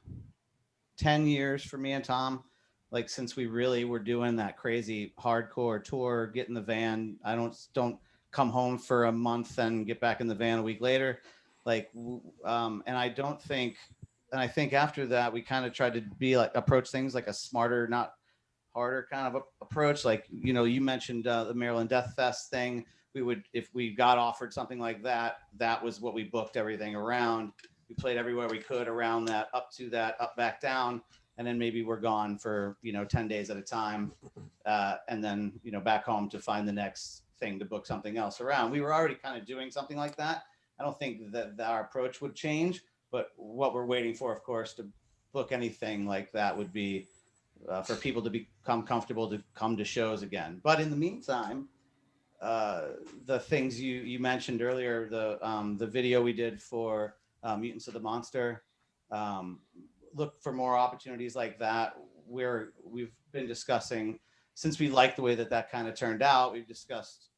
10 years for me and Tom, like since we really were doing that crazy hardcore tour, get in the van. I don't come home for a month and get back in the van a week later. Like, and I don't think, and I think after that, we kind of tried to be like, approach things like a smarter, not harder kind of approach. Like, you know, you mentioned the Maryland Death Fest thing. We would, if we got offered something like that, that was what we booked everything around. We played everywhere we could around that, up to that, up, back, down. And then maybe we're gone for, you know, 10 days at a time. And then, you know, back home to find the next thing to book something else around. We were already kind of doing something like that. I don't think that our approach would change, but what we're waiting for, of course, to book anything like that would be for people to become comfortable to come to shows again. But in the meantime, the things you mentioned earlier, the video we did for Mutants of the Monster, look for more opportunities like that. We've been discussing, since we like the way that kind of turned out, we've discussed,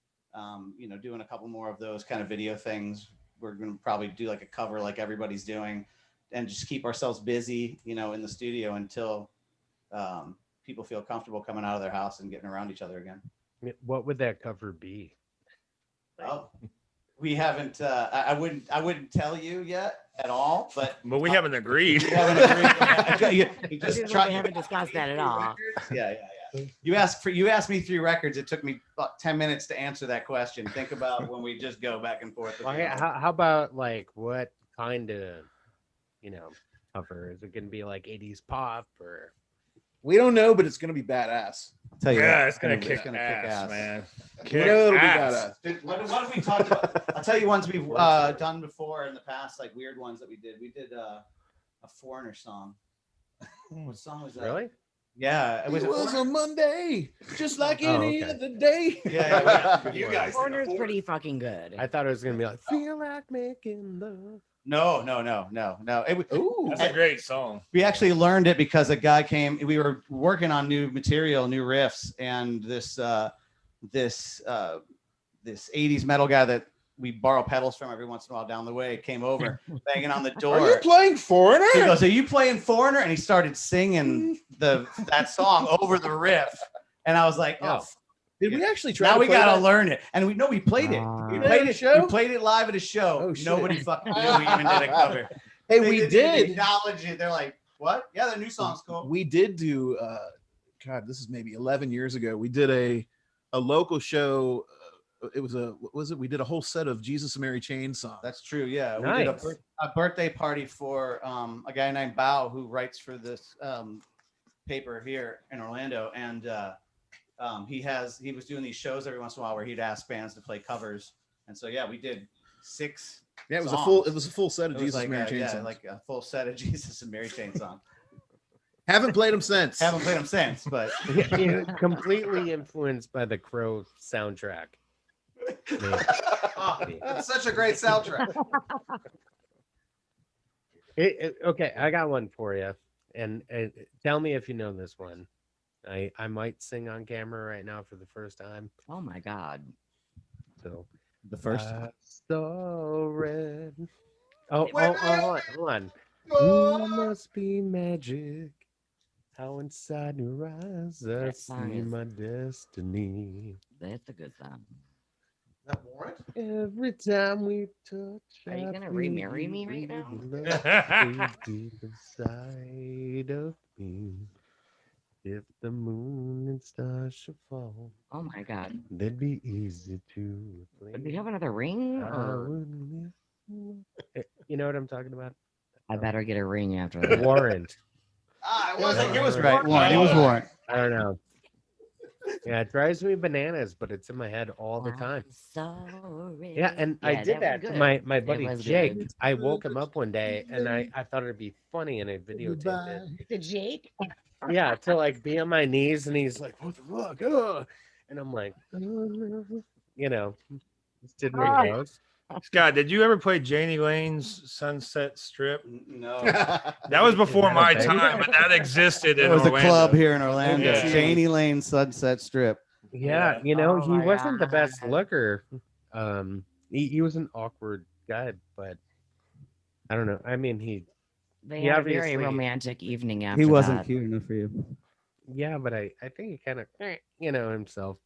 you know, doing a couple more of those kind of video things. We're going to probably do like a cover like everybody's doing and just keep ourselves busy, you know, in the studio until people feel comfortable coming out of their house and getting around each other again. What would that cover be? Oh, we haven't, I wouldn't tell you yet at all, but we haven't agreed. we haven't agreed. You We just try- haven't discussed that at all. Yeah. You asked me 3 records. It took me about 10 minutes to answer that question. Think about when we just go back and forth. Well, how about like what kind of, you know, cover? Is it going to be like 80s pop or? We don't know, but it's gonna be badass. I'll tell you Yeah, what, it's gonna it's kick gonna ass, man. We Kick know it'll be ass. badass. Dude, what have we talked about? I'll tell you ones we've done before in the past, like weird ones that we did. We did a Foreigner song. What song was that? Really? Yeah, It was a Monday, just like Oh, any okay. other day. Yeah, You guys. Corner's pretty fucking good. I thought it was gonna be like feel like making love. No. Ooh, That's a great song. We actually learned it because a guy came. We were working on new material, new riffs, and this 80s metal guy that we borrow pedals from every once in a while down the way came over, banging on the door. are you playing Foreigner? He goes, "Are you playing Foreigner?" And he started singing that song over the riff, and I was like, "Oh, Oh. Did we actually try? now to we play gotta that? learn it." And we played it. We Ah. played At a it. show? We played it live at a show. Oh, shit. Nobody fucking knew we even did a cover. Hey, They we didn't even did. acknowledge it. They're like, "What? Yeah, the new song's cool." We did do. God, this is maybe 11 years ago. We did a local show. It was what was it? We did a whole set of Jesus and Mary Chain songs. That's true. Yeah, we Nice. did a birthday party for a guy named Bao who writes for this paper here in Orlando, and he was doing these shows every once in a while where he'd ask bands to play covers, and so yeah, we did 6. Yeah, it was songs. a full set of It was Jesus like and Mary Chain yeah, songs. like a full set of Jesus and Mary Chain songs. Haven't played them since. Haven't played them since, but Completely influenced by the Crow soundtrack. that's such a great soundtrack. Okay, I got one for you, and tell me if you know this one. I might sing on camera right now for the first time. Oh my god. So The first. so red. Oh, Wait, hold on. Ooh, must be magic. How inside your eyes I That song see is- my destiny. That's a good song. That warrant? Every time we touch, Are you I gonna feel remarry me right your now? love deep inside of me. If the moon and stars should fall, Oh my god. they'd be easy to Do you have another ring? I Or would lift you up. You know what I'm talking about? I better get a ring after that. Warrant. It was right. Warren. It was Warren. I don't know. Yeah, it drives me bananas, but it's in my head all the time. Sorry. Yeah, and I Yeah, did was that to good. my It buddy was Jake. good. I woke him up one day and I thought it'd be funny and I videotaped it. The Jake? Yeah, to like be on my knees and he's like, "What the fuck?" Ugh. And I'm like, you know, just did what he goes. Scott, did you ever play Janie Lane's Sunset Strip? No. That was before that a my thing? time, but that existed in It was a Orlando. club here in Orlando. Yeah. Janie Lane Sunset Strip. Yeah, Yeah. you know, Oh he my wasn't the best God. looker. He was an awkward guy, but I don't know. I mean, They He had a very obviously- romantic evening after He wasn't that. cute enough for you. yeah, but I think he kind of, you know, himself.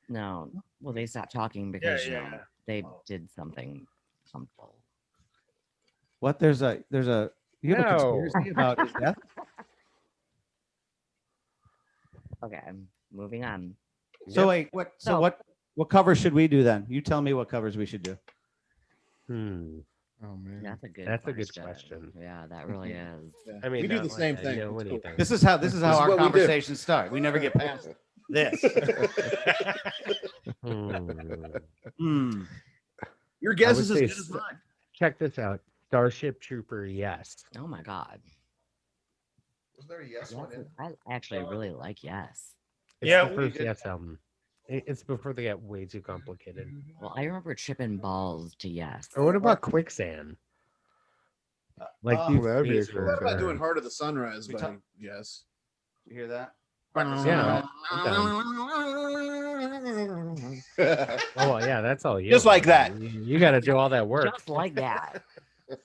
No. Well, they stopped talking because you know, yeah. they did something harmful. What? There's a you have a No. conspiracy about his death? Okay, moving on. So wait, So- what covers should we do then? You tell me what covers we should do. Oh man. That's a good. That's a good question. Yeah, that really is. I mean, we do not the like same I thing. know It's cool. anything. This is how This is our what we do. conversations start. We never get past this. Hmm. Your I guess would is as say good as mine. Check this out. Starship Trooper, yes. Oh my god. Was there a yes Yes, one in? I actually really like Yes. It's Yeah, the we first Yes album. It's before they got way too complicated. Well, I remember tripping balls to Yes. And what about Quicksand? Like Oh, these, that'd be these a cool were- What about doing Heart of the Sunrise We by talk- Yes? You hear that? Yeah. Oh yeah, that's all you. Just like that. You got to do all that work. Just like that.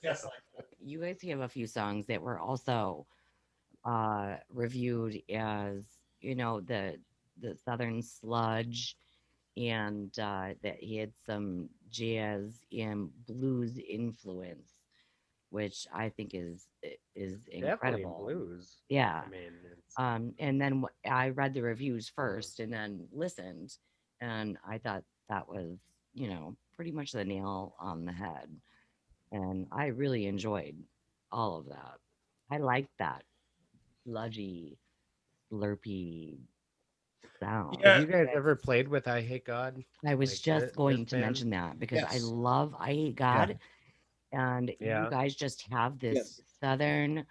Yes. Like You guys have a few songs that were also reviewed as, you know, the Southern Sludge, and that he had some jazz and blues influence, which I think is Definitely incredible. blues. Yeah. I mean, it's, And then I read the reviews first and then listened, and I thought that was, you know, pretty much the nail on the head. And I really enjoyed all of that. I liked that sludgy, slurpy sound. Yeah. have you guys ever played with I Hate God? I was like just this going to band? mention that because I Yes. love I Hate God. And Yeah. you guys just have this Yes. southern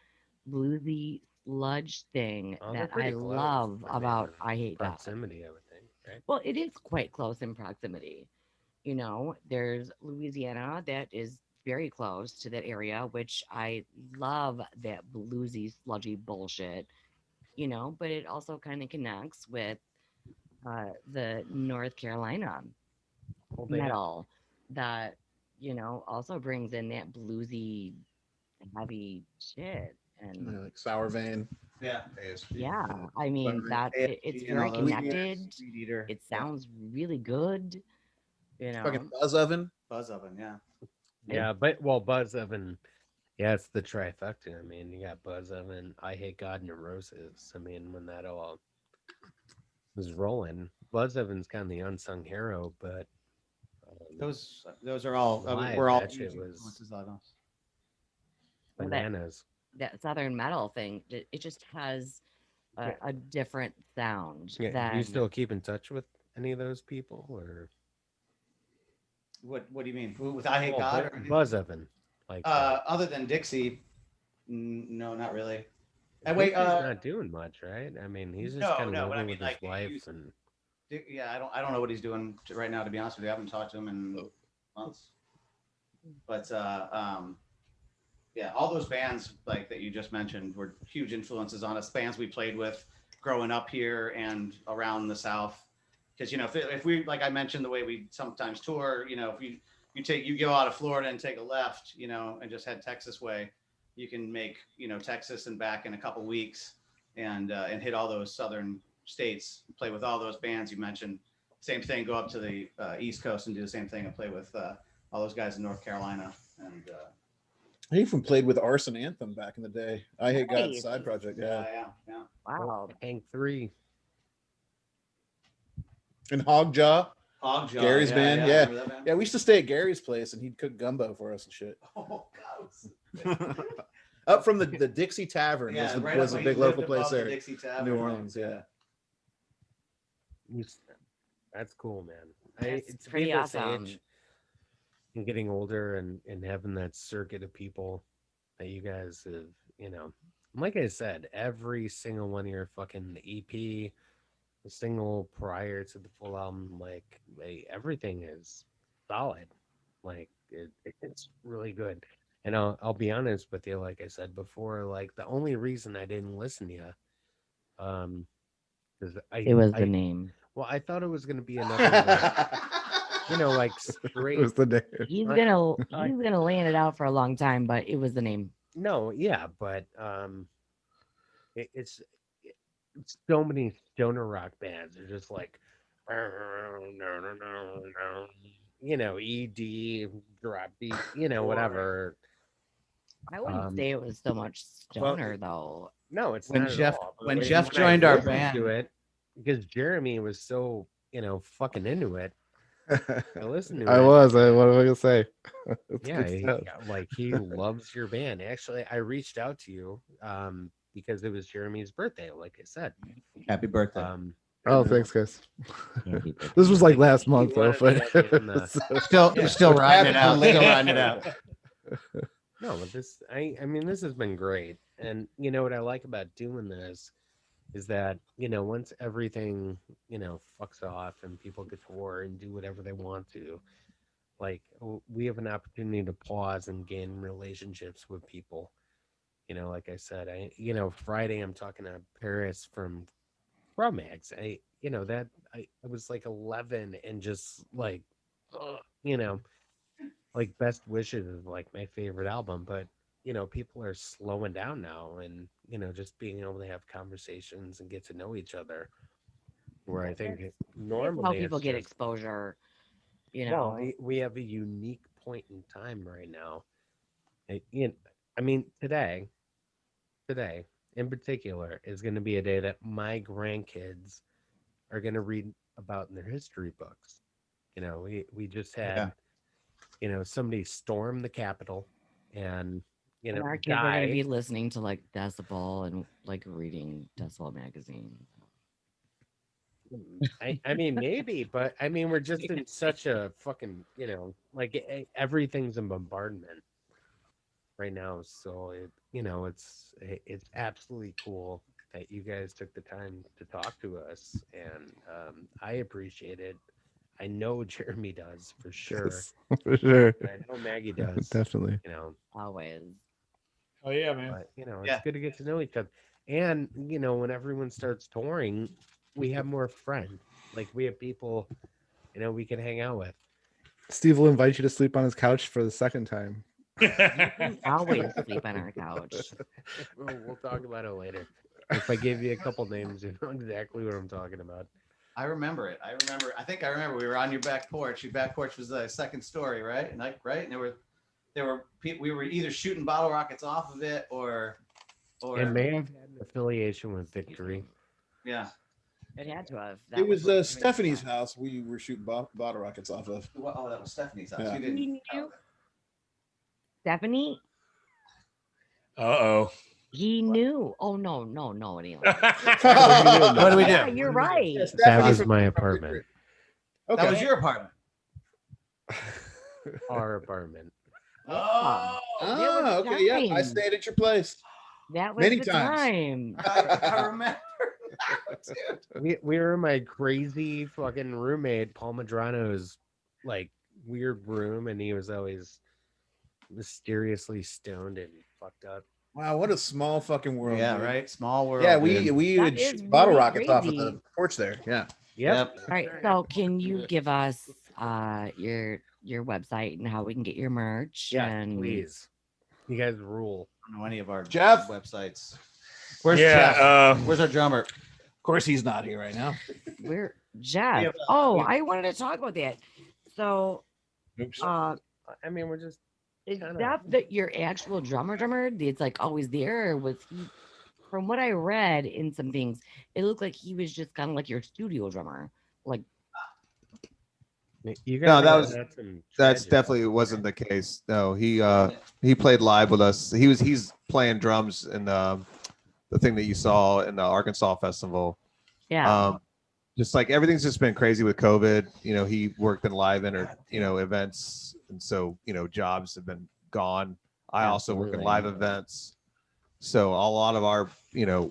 bluesy sludge thing Oh, they're that I pretty close, love I about mean, I Hate God. proximity, I would think, right? Well, it is quite close in proximity. There's Louisiana that is very close to that area, which I love that bluesy, sludgy bullshit, but it also kind of connects with the North Carolina Well, they have, metal that, also brings in that bluesy, heavy shit. And Like Sour Vein. Yeah. yeah, I mean, it's and all very those guys, connected. Weed Eater. It Yeah. sounds really good, Fucking Buzz Oven. Buzz Oven. Yeah. yeah, but well, Buzz Oven, yeah, it's the trifecta. I mean, you got Buzz Oven, I Hate God, Neurosis. I mean, when that all was rolling, Buzz Oven's kind of the unsung hero, but Those are all live, we're all that shit huge was influences on us. Well, bananas. that southern metal thing. It just has Yeah. a different sound Yeah, do than you still keep in touch with any of those people, or What do you mean? With I Hate well, God? Or Buzz Oven? Like, other than Dixie, no, not really. And Dixie's wait, not doing much, right? I mean, he's just kind of no, but I living mean, with his like, wife, he's- and yeah, I don't know what he's doing right now. To be honest with you, I haven't talked to him in months. But yeah, all those bands like that you just mentioned were huge influences on us. Bands we played with growing up here and around the South. Because if we, like I mentioned, the way we sometimes tour, if you go out of Florida and take a left, and just head Texas way, you can make Texas and back in a couple weeks, and hit all those southern states, play with all those bands you mentioned. Same thing, go up to the East Coast and do the same thing and play with all those guys in North Carolina. And I even played with Arson Anthem back in the day. I Hate God's Nice. side project. Yeah. yeah. wow. Hank 3. And Hogjaw. Hogjaw, Gary's band, I yeah. remember that band. Yeah, we used to stay at Gary's place and he'd cook gumbo for us and shit. Oh God. Up from the Dixie Tavern was, right was up- a he big lived local place above the there. Dixie in Tavern. New Orleans, yeah. That's cool, man. That's To be pretty this awesome. age and getting older and having that circuit of people that you guys have, like I said, every single one of your fucking EP, the single prior to the full album, like everything is solid. Like it's really good. And I'll be honest with you, like I said before, like the only reason I didn't listen to you, because It was the name. well, I thought it was gonna be another, like It straight. was the name. He's I- gonna land it out for a long time, but it was the name. No, yeah, but it's so many stoner rock bands are just like, ED drop beat, whatever. I wouldn't say it was so much stoner though. No, it's When not at Jeff- all, but when when Jeff I joined our listened band- to it, because Jeremy was so fucking into it. I listened to I it. was. What am I gonna say? It's Yeah, good stuff. he loves your band. Actually, I reached out to you because it was Jeremy's birthday, like I said. Happy birthday. Oh, thanks, guys. This was like last month, though. wanted to But get in the- Still riding it out. Happy Still belated. riding it out. No, but I mean, this has been great. And what I like about doing this is that, once everything, fucks off and people get to war and do whatever they want to, like we have an opportunity to pause and gain relationships with people. Like I said, Friday I'm talking to Paris from Max. I was like 11 and just like, like Best Wishes is like my favorite album, but people are slowing down now and just being able to have conversations and get to know each other. Where I think That's normally how people it's get just- exposure. well, we have a unique point in time right now. I mean, today in particular is going to be a day that my grandkids are going to read about in their history books. We just had, somebody storm the Capitol and, and our kids are gonna die. be listening to like Decibel and like reading Decibel magazine. I mean, maybe, but I mean, we're just in such a fucking, everything's in bombardment right now. So, you know, it's absolutely cool that you guys took the time to talk to us, and I appreciate it. I know Jeremy does for sure. Yes, for sure. And I know Maggie does. Definitely. You know, Always. Oh yeah, man. but you know, it's Yeah. good to get to know each other. And you know, when everyone starts touring, we have more friends. Like we have people, you know, we can hang out with. Steve will invite you to sleep on his couch for the second time. Always sleep on our couch. We'll talk about it later. If I give you a couple names, you know exactly what I'm talking about. I remember it. I think I remember we were on your back porch. Your back porch was the second story, right? And right, and there were people. We were either shooting bottle rockets off of it, or It may have had an affiliation with Victory. yeah. It had to have. It was what made Stephanie's sense. house. We were shooting bottle rockets off of. Oh, that was Stephanie's house. Yeah. You didn't. He knew. Stephanie, Uh-oh. he knew. Oh no, no, no, anyway. What do we do? Yeah, you're right. That was my apartment. Okay. That was your apartment. Our apartment. Oh, Ah, okay. Yeah, I time. stayed at your place. That was Many the times. time. I remember. That, dude. We were in my crazy fucking roommate Paul Madrano's like weird room, and he was always mysteriously stoned and fucked up. Wow, what a small fucking world. Yeah, dude. right. Small world. Yeah, dude. we That would is shoot bottle really rockets off of crazy. the porch there. Yeah. Yep. All right, so can you give us your website and how we can get your merch? Yeah, and please. You guys rule. I don't know any of our Jeff? websites. Where's Yeah, Jeff? Where's our drummer? Of course, he's not here right now. We're Jeff. have, Oh, I wanted to talk about that. So Oops. I mean, we're just is Kinda. that your actual drummer it's like always there, or was he, from what I read in some things, it looked like he was just kind of like your studio drummer. Like you No, guys. that have was- had some That's tragedy. definitely wasn't the case. No, he played live with us. He's playing drums in the thing that you saw in the Arkansas festival. yeah. Just like everything's just been crazy with COVID. You know, he worked in live events, and so jobs have been gone. I also work in Absolutely. live events, so a lot of our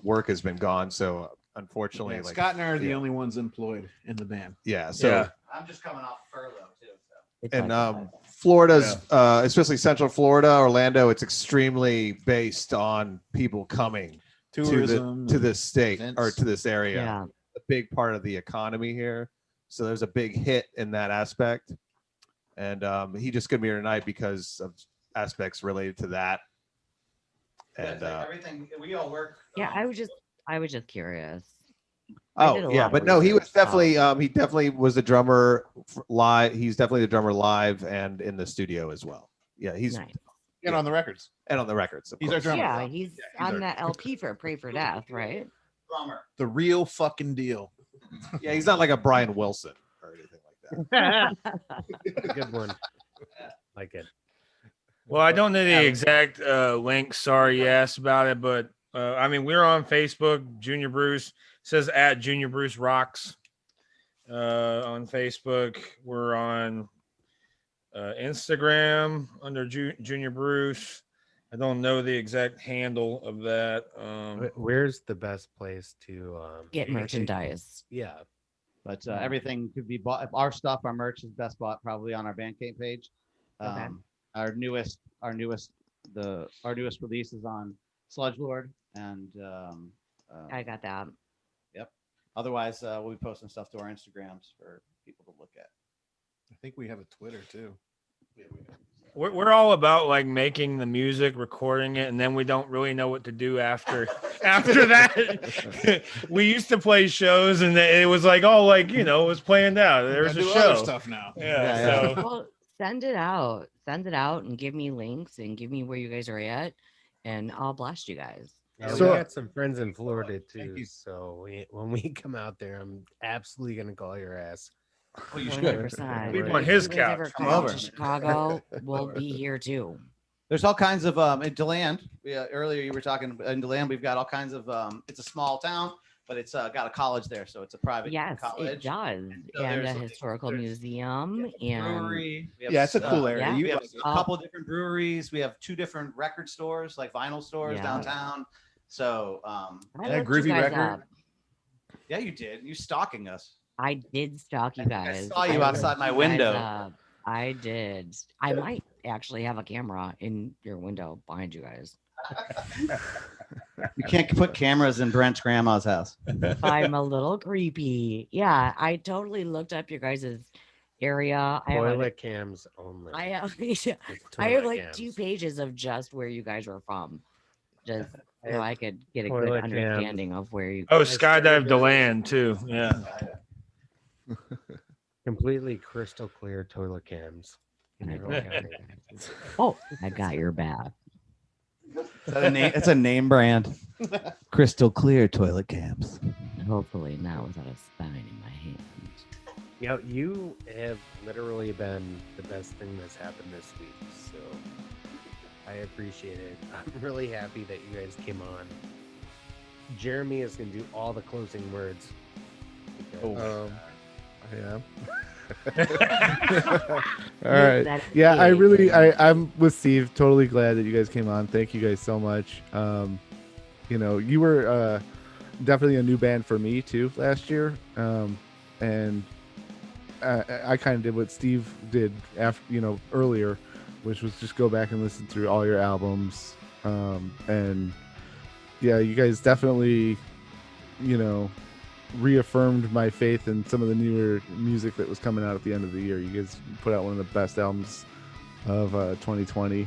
work has been gone. So unfortunately, Yeah, like Scott and I are the yeah. only ones employed in the band. yeah, so. Yeah. I'm just coming off furlough too. So. It's And like that. Florida's especially Central Florida, Orlando, it's extremely based on people coming Tourism. to this state or events. to this area. Yeah. A big part of the economy here. So there's a big hit in that aspect. And he just couldn't be here tonight because of aspects related to that. And everything we all work. Yeah, I was just curious. did oh a yeah, lot but of no, he was research, definitely he definitely was a drummer live. He's definitely the drummer live and in the studio as well. Yeah, he's Nice. And on the records. and on the records. Of He's our course. drummer. Yeah, he's he's on our- that LP for Pray for Death, right? drummer. The real fucking deal. Yeah, he's not like a Brian Wilson or anything like that. Good one. Like it. Well, I don't know the exact link. Sorry you asked about it, but I mean, we're on Facebook. Junior Bruce says at Junior Bruce Rocks on Facebook. We're on Instagram under Junior Bruce. I don't know the exact handle of that. Where's the best place to Get merchandise. Yeah. But everything could be bought. Our stuff, our merch is best bought probably on our Bandcamp page. Okay. Our newest release is on Sludge Lord, and I got that. otherwise we'll be posting stuff to our Instagrams for people to look at. I think we have a Twitter too. We're all about like making the music, recording it, and then we don't really know what to do after that. We used to play shows, and it was like all like it was planned out. There's Gotta a do other show. stuff now. Yeah. So Well, send it out. Send it out and give me links and give me where you guys are at, and I'll blast you guys. Yeah, So- we got some friends in Florida Thank too. you. So when we come out there, I'm absolutely gonna call your ass. Well, you 100%. Sleep on his If you guys ever couch. come Over. to Chicago, we'll be here too. There's all kinds of in DeLand. Earlier you were talking in DeLand. We've got all kinds of. It's a small town. but it's got a college there, so it's a private Yes, college. it does. So And a there's- historical there's- museum and Brewery. We have, Yeah, it's a cool area. yeah. You We have like it. a couple of different breweries. We have 2 different record stores, like vinyl stores Yeah. downtown. So, I Yeah, looked Groovy you guys Record. up. yeah, you did. You stalking us. I did stalk you I think I guys. saw you looked outside my you guys window. up. I did. I might actually have a camera in your window behind you guys. You can't put cameras in Brent's grandma's house. I'm a little creepy. Yeah, I totally looked up your guys' area. Toilet cams only. I have, It's I have toilet like 2 cams. pages of just where you guys were from. Just I so have I could get a good toilet cams. understanding of where you Oh, Yes, skydive DeLand too. Yeah. Completely crystal clear toilet cams. in I your own don't county. Oh, I got your back. Is that a name? It's a name brand. Crystal clear toilet cams. Hopefully not without a spine in my hand. You know, you have literally been the best thing that's happened this week. So I appreciate it. I'm really happy that you guys came on. Jeremy is going to do all the closing words. because, Yeah. All right. That Yeah, I big really, and- I'm with Steve. Totally glad that you guys came on. Thank you guys so much. You know, you were definitely a new band for me too last year. And I kind of did what Steve did after, earlier, which was just go back and listen through all your albums. And yeah, you guys definitely, reaffirmed my faith in some of the newer music that was coming out at the end of the year. You guys put out one of the best albums of 2020,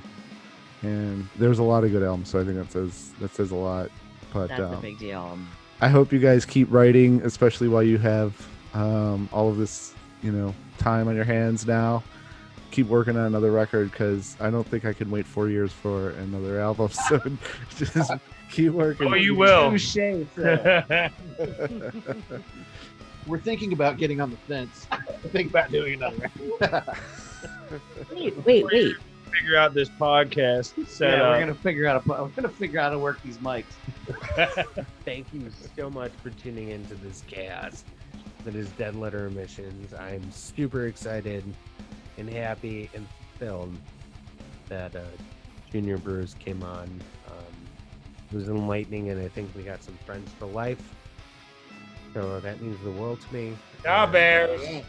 and there's a lot of good albums. So I think that says a lot. But That's a big deal. I hope you guys keep writing, especially while you have all of this, time on your hands now. Keep working on another record, because I don't think I can wait 4 years for another album. So just keep working. Oh, you will. We're thinking about getting on the fence. Think about doing another. Wait. Figure out this podcast Yeah, setup. we're gonna figure out how to work these mics. Thank you so much for tuning into this chaos that is Dead Letter Emissions. I'm super excited and happy and thrilled that Junior Brews came on. It was enlightening, and I think we got some friends for life. So that means the world to me. Yeah, And, Bears.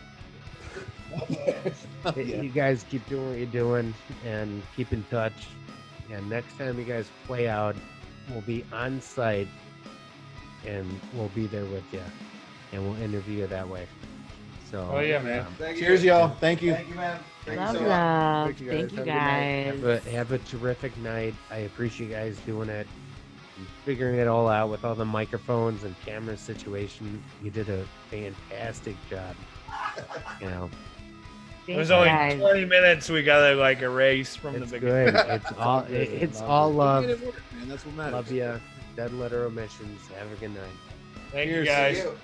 You guys keep doing what you're doing and keep in touch. And next time you guys play out, we'll be on site and we'll be there with you, and we'll interview you that way. So, Oh, yeah, man. Cheers, y'all. Thank you. Thank you, man. Love, love. Thank you, Thank guys. you Have a good night. guys. have a terrific night. I appreciate you guys doing it, and figuring it all out with all the microphones and camera situation. You did a fantastic job. It was Thank you, only guys. 20 minutes. We got to like erase from It's the beginning. good. It's all it's all love. Man, that's what matters. Love you. Dead Letter Omissions. Have a good night. Thank you Cheers. guys. See you.